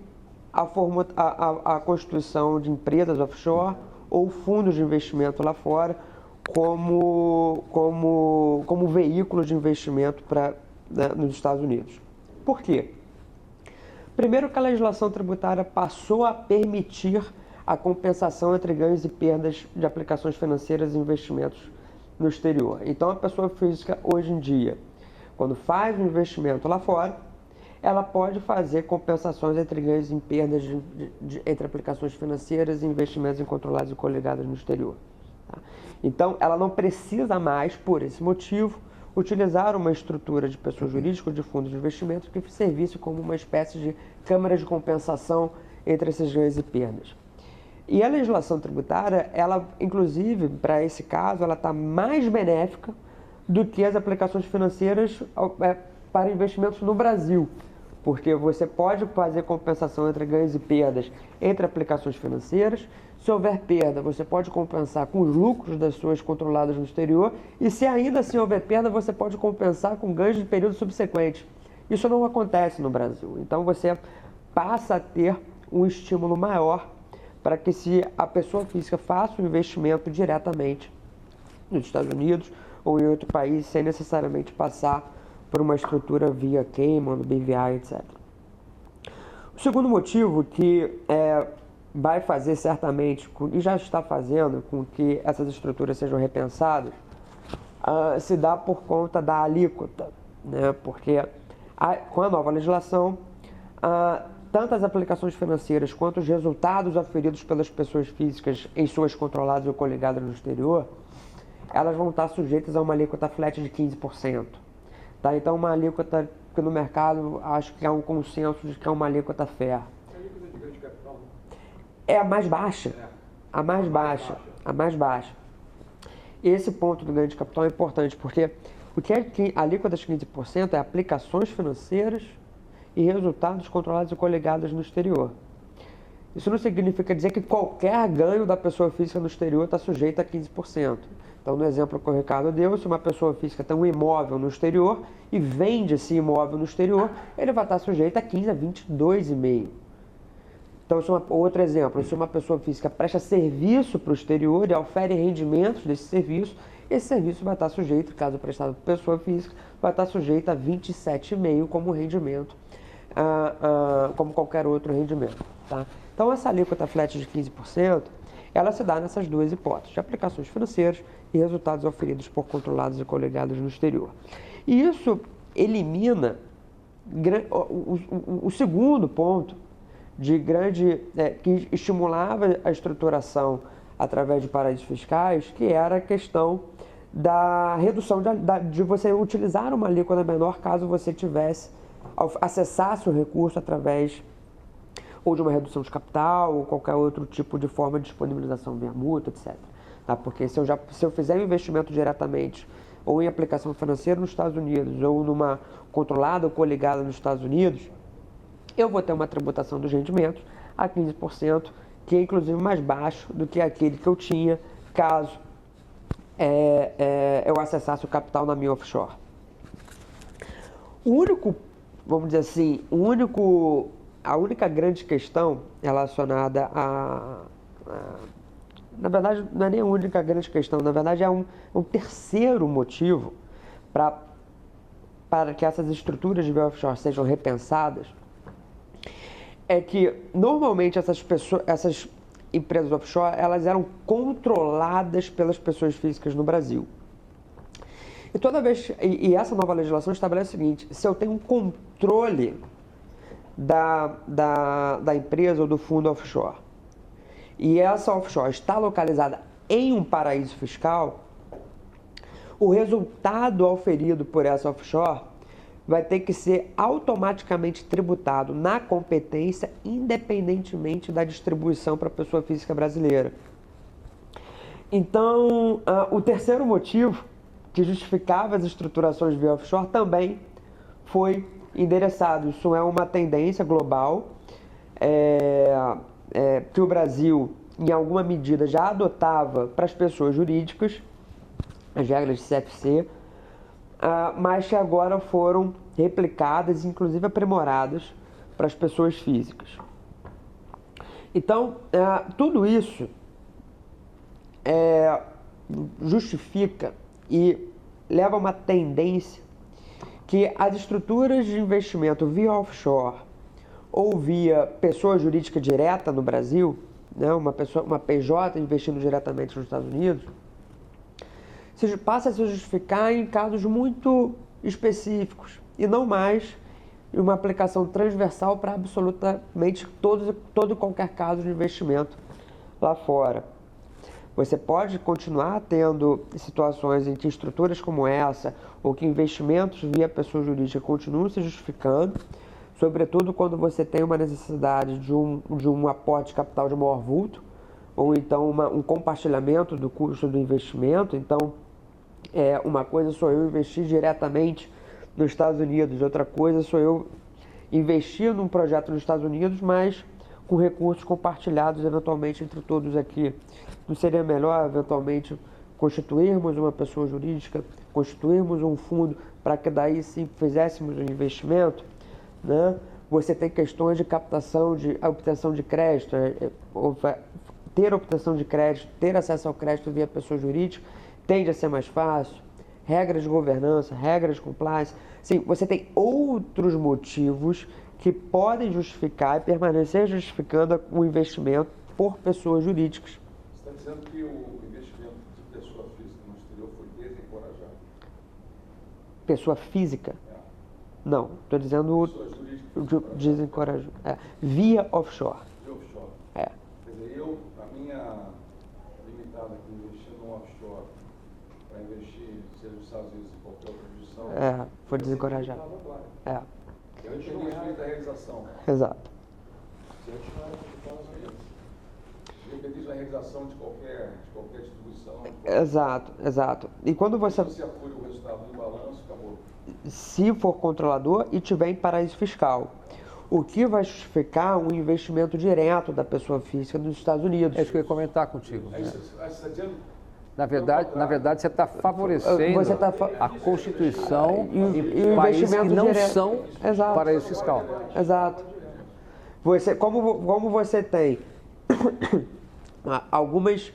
a constituição de empresas offshore ou fundos de investimento lá fora como veículo de investimento nos Estados Unidos. Por quê? Primeiro que a legislação tributária passou a permitir a compensação entre ganhos e perdas de aplicações financeiras e investimentos no exterior. Então, a pessoa física, hoje em dia, quando faz um investimento lá fora, ela pode fazer compensações entre ganhos e perdas entre aplicações financeiras e investimentos incontrolados e coligados no exterior. Tá? Então, ela não precisa mais, por esse motivo, utilizar uma estrutura de pessoa jurídica ou de fundos de investimento que servisse como uma espécie de câmara de compensação entre esses ganhos e perdas. E a legislação tributária, ela, inclusive, para esse caso, ela está mais benéfica do que as aplicações financeiras para investimentos no Brasil, porque você pode fazer compensação entre ganhos e perdas entre aplicações financeiras. Se houver perda, você pode compensar com os lucros das suas controladas no exterior, e se ainda assim houver perda, você pode compensar com ganhos de período subsequente. Isso não acontece no Brasil. Então você passa a ter um estímulo maior para que, se a pessoa física faça um investimento diretamente nos Estados Unidos ou em outro país, sem necessariamente passar por uma estrutura via Cayman, BVI, etc. O segundo motivo que vai fazer certamente, e já está fazendo, com que essas estruturas sejam repensadas, se dá por conta da alíquota, né? Porque com a nova legislação, tanto as aplicações financeiras quanto os resultados aferidos pelas pessoas físicas em suas controladas ou coligadas no exterior, elas vão estar sujeitas a uma alíquota flat de 15%. Tá? Então, uma alíquota que no mercado acho que há um consenso de que é uma alíquota fair. A alíquota de ganho de capital, né? É a mais baixa. A mais baixa. A mais baixa. Esse ponto do ganho de capital é importante, porque o que a alíquota de 15% é aplicações financeiras e resultados controlados e coligados no exterior. Isso não significa dizer que qualquer ganho da pessoa física no exterior está sujeito a 15%. Então, no exemplo que o Ricardo deu, se uma pessoa física tem um imóvel no exterior e vende esse imóvel no exterior, ele vai estar sujeito a 15% a 22,5%. Então, outro exemplo, se uma pessoa física presta serviço para o exterior e ofere rendimentos desse serviço, esse serviço vai estar sujeito, caso prestado por pessoa física, vai estar sujeito a 27,5% como rendimento, como qualquer outro rendimento. Tá? Então, essa alíquota flat de 15%, ela se dá nessas duas hipóteses, de aplicações financeiras e resultados oferidos por controlados e coligados no exterior. E isso elimina o segundo ponto que estimulava a estruturação através de paraísos fiscais, que era a questão da redução de você utilizar uma alíquota menor caso você acessasse o recurso através ou de uma redução de capital, ou qualquer outro tipo de forma de disponibilização via multa, etc. Tá? Porque se eu fizer um investimento diretamente, ou em aplicação financeira nos Estados Unidos, ou numa controlada ou coligada nos Estados Unidos, eu vou ter uma tributação dos rendimentos a 15%, que é inclusive mais baixo do que aquele que eu tinha caso eu acessasse o capital na minha offshore. O único, vamos dizer assim, a única grande questão relacionada na verdade, não é nem a única grande questão, na verdade é um terceiro motivo para que essas estruturas de offshore sejam repensadas, é que normalmente essas empresas offshore, elas eram controladas pelas pessoas físicas no Brasil. E toda vez, e essa nova legislação estabelece o seguinte: se eu tenho um controle da empresa ou do fundo offshore, e essa offshore está localizada em um paraíso fiscal, o resultado auferido por essa offshore vai ter que ser automaticamente tributado na competência, independentemente da distribuição para a pessoa física brasileira. Então, o terceiro motivo que justificava as estruturações via offshore também foi endereçado. Isso é uma tendência global que o Brasil, em alguma medida, já adotava para as pessoas jurídicas, as regras de CFC, mas que agora foram replicadas, inclusive aprimoradas, para as pessoas físicas. Então, tudo isso justifica e leva a uma tendência que as estruturas de investimento via offshore ou via pessoa jurídica direta no Brasil, né, uma PJ investindo diretamente nos Estados Unidos, passa a se justificar em casos muito específicos e não mais em uma aplicação transversal para absolutamente todo e qualquer caso de investimento lá fora. Você pode continuar tendo situações em que estruturas como essa ou que investimentos via pessoa jurídica continuam se justificando, sobretudo quando você tem uma necessidade de um aporte de capital de maior vulto, ou então um compartilhamento do custo do investimento. Então, uma coisa sou eu investir diretamente nos Estados Unidos, outra coisa sou eu investir num projeto nos Estados Unidos, mas com recursos compartilhados eventualmente entre todos aqui. Não seria melhor, eventualmente, constituirmos uma pessoa jurídica, constituirmos um fundo para que daí sim fizéssemos um investimento, né? Você tem questões de captação, de obtenção de crédito, ter obtenção de crédito, ter acesso ao crédito via pessoa jurídica, tende a ser mais fácil, regras de governança, regras de compliance. Sim, você tem outros motivos que podem justificar e permanecer justificando o investimento por pessoas jurídicas. Você está dizendo que o investimento de pessoa física no exterior foi desencorajado? Pessoa física? Não, estou dizendo desencorajado. Via offshore. Via offshore. Quer dizer, a minha limitada aqui investindo no offshore, para investir, seja nos Estados Unidos ou qualquer outra jurisdição, foi desencorajado. Eu entendi isso da realização. Exato. Independente da realização de qualquer distribuição. Exato. E quando você apura o resultado do balanço, acabou. Se for controlador e tiver em paraíso fiscal, o que vai justificar um investimento direto da pessoa física nos Estados Unidos. É isso que eu ia comentar contigo. Na verdade, você está favorecendo a constituição em países que não são paraíso fiscal. Exato. Como você tem algumas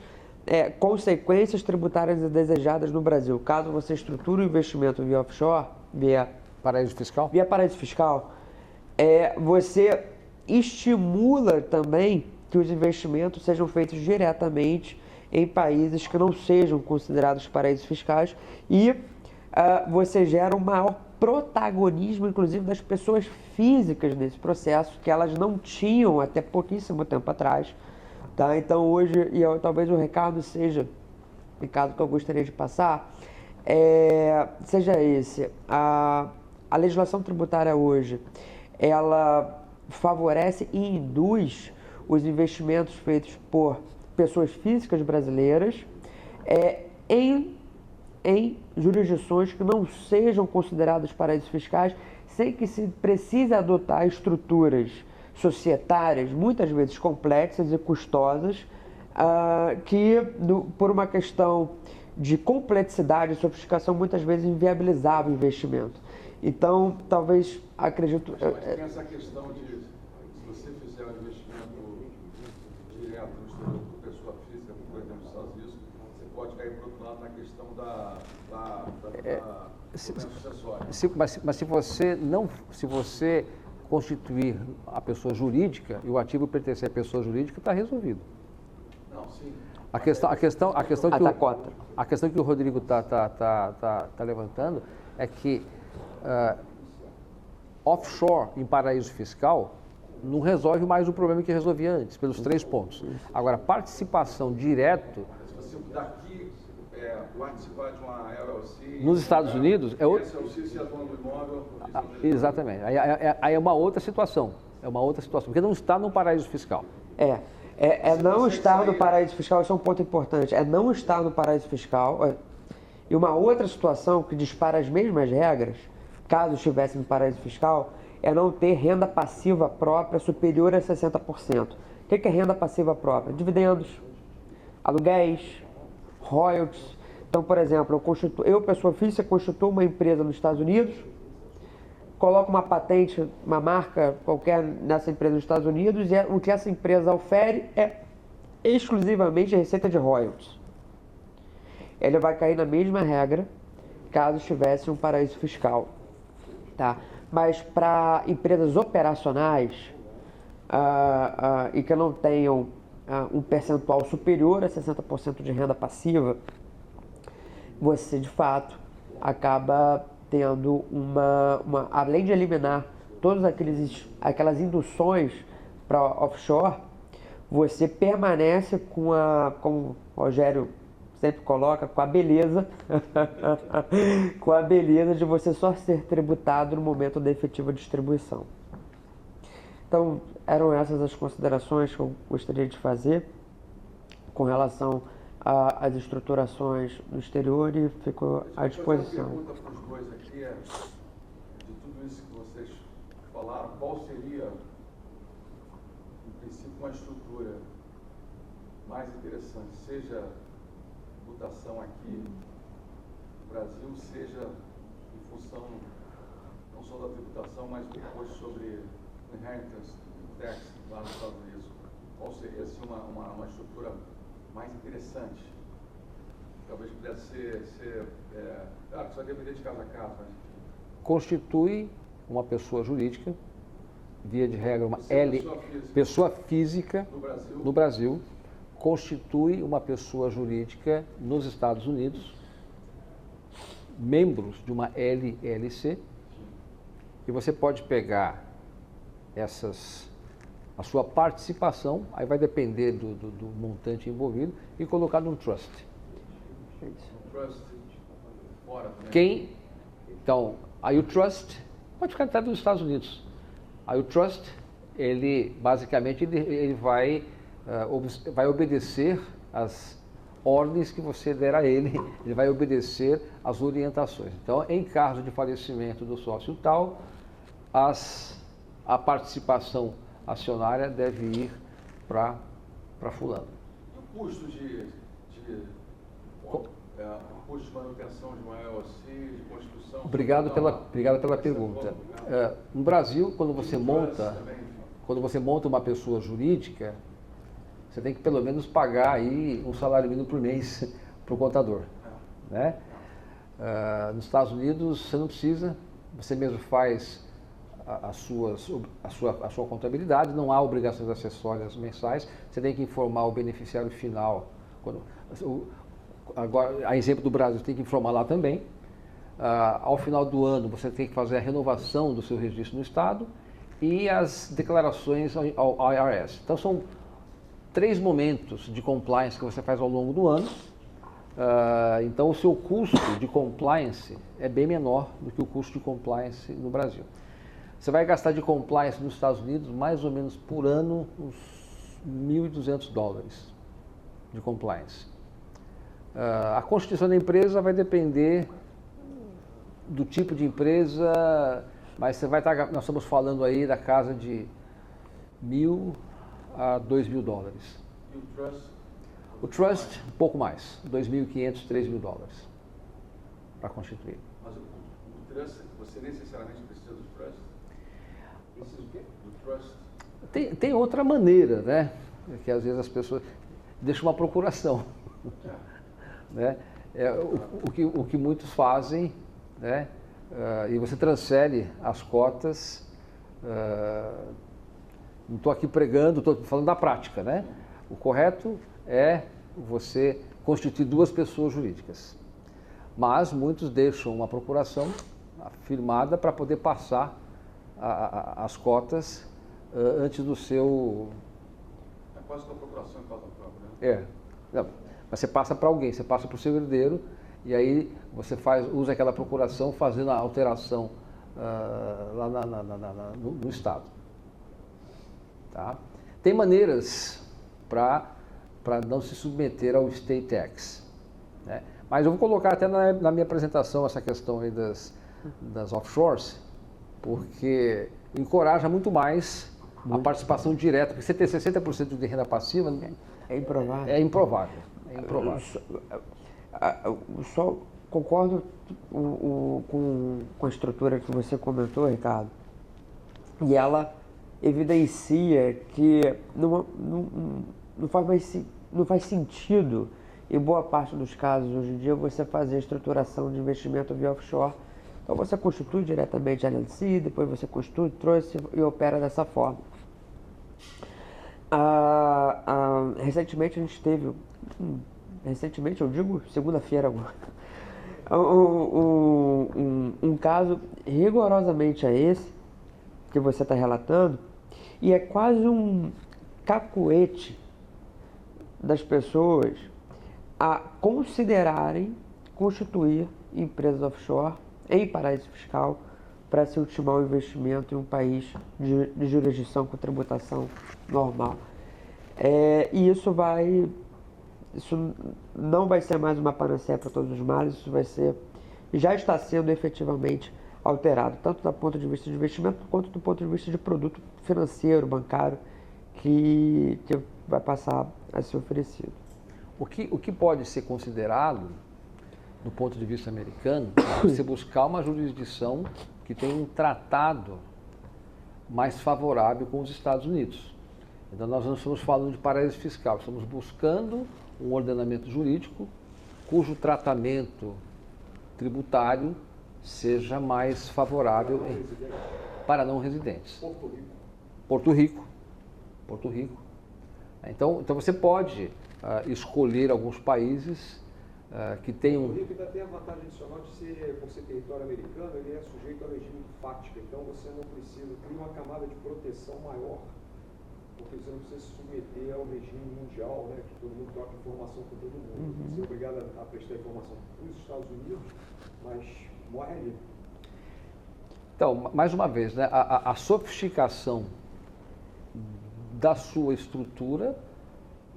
consequências tributárias indesejadas no Brasil, caso você estruture o investimento via offshore, via paraíso fiscal, você estimula também que os investimentos sejam feitos diretamente em países que não sejam considerados paraísos fiscais e você gera um maior protagonismo, inclusive, das pessoas físicas nesse processo, que elas não tinham até pouquíssimo tempo atrás. Tá? Então, hoje, talvez o recado que eu gostaria de passar, seja esse. A legislação tributária hoje, ela favorece e induz os investimentos feitos por pessoas físicas brasileiras em jurisdições que não sejam consideradas paraísos fiscais, sem que se precise adotar estruturas societárias, muitas vezes complexas e custosas, por uma questão de complexidade e sofisticação, muitas vezes inviabilizava o investimento. Então, talvez, acredito... Mas tem essa questão de, se você fizer um investimento direto no exterior por pessoa física, por exemplo, nos Estados Unidos, você pode cair para o outro lado na questão mas se você constituir a pessoa jurídica e o ativo pertencer à pessoa jurídica, está resolvido. Não, sim. A questão que o Rodrigo tá levantando é que offshore em paraíso fiscal não resolve mais o problema que resolvia antes, pelos 3 pontos. Agora, participação direto... Se você daqui participar de uma LLC... Nos Estados Unidos... Se é dono do imóvel... Exatamente. Aí é uma outra situação. Porque não está no paraíso fiscal. Não estar no paraíso fiscal, isso é um ponto importante. É não estar no paraíso fiscal. E uma outra situação que dispara as mesmas regras, caso estivesse no paraíso fiscal, é não ter renda passiva própria superior a 60%. O que é renda passiva própria? Dividendos, aluguéis, royalties. Então, por exemplo, eu pessoa física, constituo uma empresa nos Estados Unidos, coloco uma patente, uma marca qualquer nessa empresa nos Estados Unidos, e o que essa empresa ofere é exclusivamente a receita de royalties. Ele vai cair na mesma regra caso estivesse um paraíso fiscal. Tá? Mas para empresas operacionais e que não tenham um percentual superior a 60% de renda passiva, você de fato acaba tendo além de eliminar todas aquelas induções para offshore, você permanece como o Rogério sempre coloca, com a beleza com a beleza de você só ser tributado no momento da efetiva distribuição. Então, eram essas as considerações que eu gostaria de fazer com relação às estruturações no exterior e fico à disposição. A pergunta para os dois aqui é, de tudo isso que vocês falaram, qual seria, em princípio, uma estrutura mais interessante, seja tributação aqui no Brasil, seja em função não só da tributação, mas depois sobre inheritance tax lá nos Estados Unidos. Qual seria assim, uma estrutura mais interessante? Talvez pudesse ser claro que isso vai depender de caso a caso, mas... Constitui uma pessoa jurídica, via de regra uma pessoa física no Brasil, constitui uma pessoa jurídica nos Estados Unidos, membros de uma LLC, e você pode pegar a sua participação, aí vai depender do montante envolvido, e colocar num trust. Trust fora também. Então, aí o trust pode ficar até dos Estados Unidos. Aí o trust, ele basicamente ele vai obedecer às ordens que você der a ele vai obedecer às orientações. Então, em caso de falecimento do sócio tal, a participação acionária deve ir para fulano. E o custo o custo de manutenção de uma LLC, de construção... Obrigado pela pergunta. No Brasil, quando você monta uma pessoa jurídica, você tem que pelo menos pagar aí um salário mínimo por mês para o contador. Né? Nos Estados Unidos você não precisa, você mesmo faz a sua contabilidade, não há obrigações acessórias mensais, você tem que informar o beneficiário final. Agora, a exemplo do Brasil, você tem que informar lá também. Ao final do ano você tem que fazer a renovação do seu registro no Estado e as declarações ao IRS. Então são 3 momentos de compliance que você faz ao longo do ano. Então o seu custo de compliance é bem menor do que o custo de compliance no Brasil. Você vai gastar de compliance nos Estados Unidos mais ou menos por ano uns $1.200 de compliance. A constituição da empresa vai depender do tipo de empresa, mas você vai estar, nós estamos falando aí da casa de 1.000 a 2.000 dólares. E o trust? O trust, um pouco mais, 2.500, 3.000 dólares para constituir. Mas o trust, você necessariamente precisa do trust? Precisa do quê? Do trust? Tem outra maneira, né? Que às vezes as pessoas deixam uma procuração. Né? O que muitos fazem, né? E você transfere as cotas. Não estou aqui pregando, estou falando da prática, né? O correto é você constituir 2 pessoas jurídicas. Mas muitos deixam uma procuração firmada para poder passar as cotas antes do seu... É quase uma procuração em causa própria, né? Não, mas você passa para alguém, você passa para o seu herdeiro e aí você usa aquela procuração fazendo a alteração lá no Estado. Tá? Tem maneiras para não se submeter ao state tax, né? Mas eu vou colocar até na minha apresentação essa questão aí das offshores, porque encoraja muito mais a participação direta, porque você ter 60% de renda passiva é improvável. É improvável. É improvável. Só concordo com a estrutura que você comentou, Ricardo, e ela evidencia que não faz sentido, em boa parte dos casos hoje em dia, você fazer a estruturação de investimento via offshore. Então você constitui diretamente a LLC, depois você constitui, trouxe e opera dessa forma. Recentemente a gente teve, recentemente eu digo segunda-feira agora, um caso rigorosamente a esse que você está relatando, e é quase um cacuete das pessoas a considerarem constituir empresas offshore em paraíso fiscal para se ultimar o investimento em um país de jurisdição com tributação normal. E isso não vai ser mais uma panaceia para todos os males, já está sendo efetivamente alterado, tanto do ponto de vista de investimento quanto do ponto de vista de produto financeiro, bancário, que vai passar a ser oferecido. O que pode ser considerado, do ponto de vista americano, é você buscar uma jurisdição que tenha um tratado mais favorável com os Estados Unidos. Então nós não estamos falando de paraíso fiscal, estamos buscando um ordenamento jurídico cujo tratamento tributário seja mais favorável para não residentes. Porto Rico. Então você pode escolher alguns países que tenham... O Rico ainda tem a vantagem adicional de ser, por ser território americano, ele é sujeito ao regime fático, então você não precisa, cria uma camada de proteção maior, porque você não precisa se submeter ao regime mundial, né, que todo mundo troca informação com todo mundo. Você é obrigado a prestar informação para os Estados Unidos, mas morre ali. Então, mais uma vez, né, a sofisticação da sua estrutura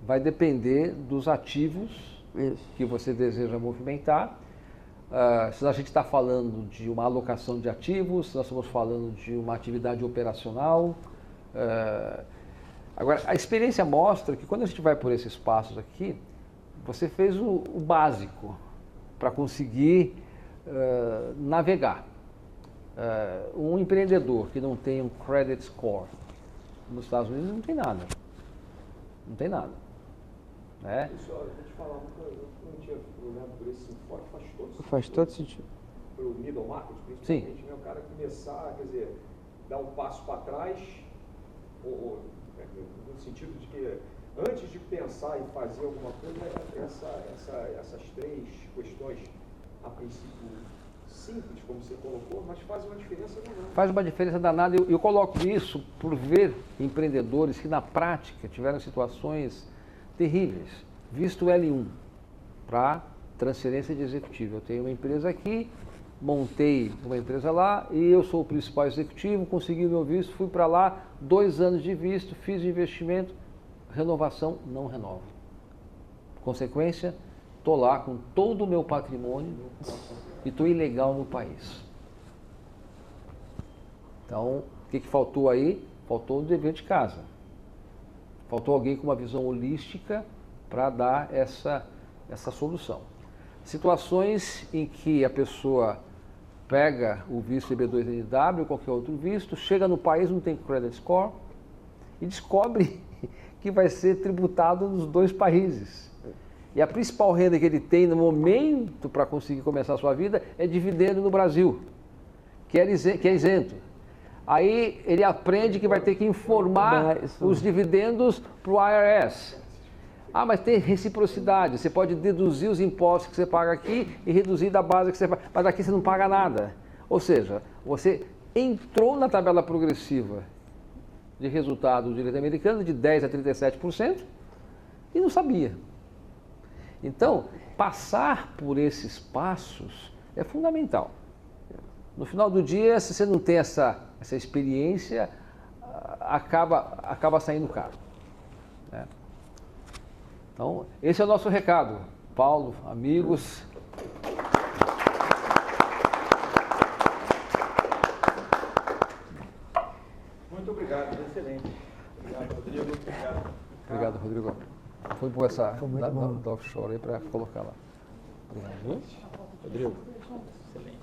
vai depender dos ativos que você deseja movimentar. Se a gente está falando de uma alocação de ativos, se nós estamos falando de uma atividade operacional. Agora, a experiência mostra que quando a gente vai por esses passos aqui, você fez o básico para conseguir navegar. Um empreendedor que não tem um credit score nos Estados Unidos não tem nada. Não tem nada. Né? Pessoal, eu vou te falar, eu não tinha olhado por esse enfoque, faz todo sentido. Para o middle market, principalmente, né, o cara começar, quer dizer, dar um passo para trás, no sentido de que antes de pensar em fazer alguma coisa, essas 3 questões, a princípio simples, como você colocou, mas faz uma diferença danada. Faz uma diferença danada. Eu coloco isso por ver empreendedores que na prática tiveram situações terríveis, visto L1 para transferência de executivo. Eu tenho uma empresa aqui, montei uma empresa lá e eu sou o principal executivo, consegui o meu visto, fui para lá, 2 anos de visto, fiz investimento, renovação, não renovo. Consequência, estou lá com todo o meu patrimônio e estou ilegal no país. Então, o que faltou aí? faltou o dever de casa. Faltou alguém com uma visão holística para dar essa solução. Situações em que a pessoa pega o visto EB2NW, qualquer outro visto, chega no país, não tem credit score, e descobre que vai ser tributado nos dois países. E a principal renda que ele tem no momento para conseguir começar a sua vida é dividendo no Brasil, que é isento. Aí ele aprende que vai ter que informar os dividendos para o IRS. Ah, mas tem reciprocidade, você pode deduzir os impostos que você paga aqui e reduzir da base que você paga, mas aqui você não paga nada. Ou seja, você entrou na tabela progressiva de resultado do direito americano de 10% a 37% e não sabia. Então, passar por esses passos é fundamental. No final do dia, se você não tem essa experiência, acaba saindo caro, né? Então, esse é o nosso recado. Paulo, amigos. Muito obrigado, excelente. Obrigado, Rodrigo. Obrigado, Rodrigo. Foi boa essa muito bom. da offshore aí para colocar lá. Obrigado. Rodrigo.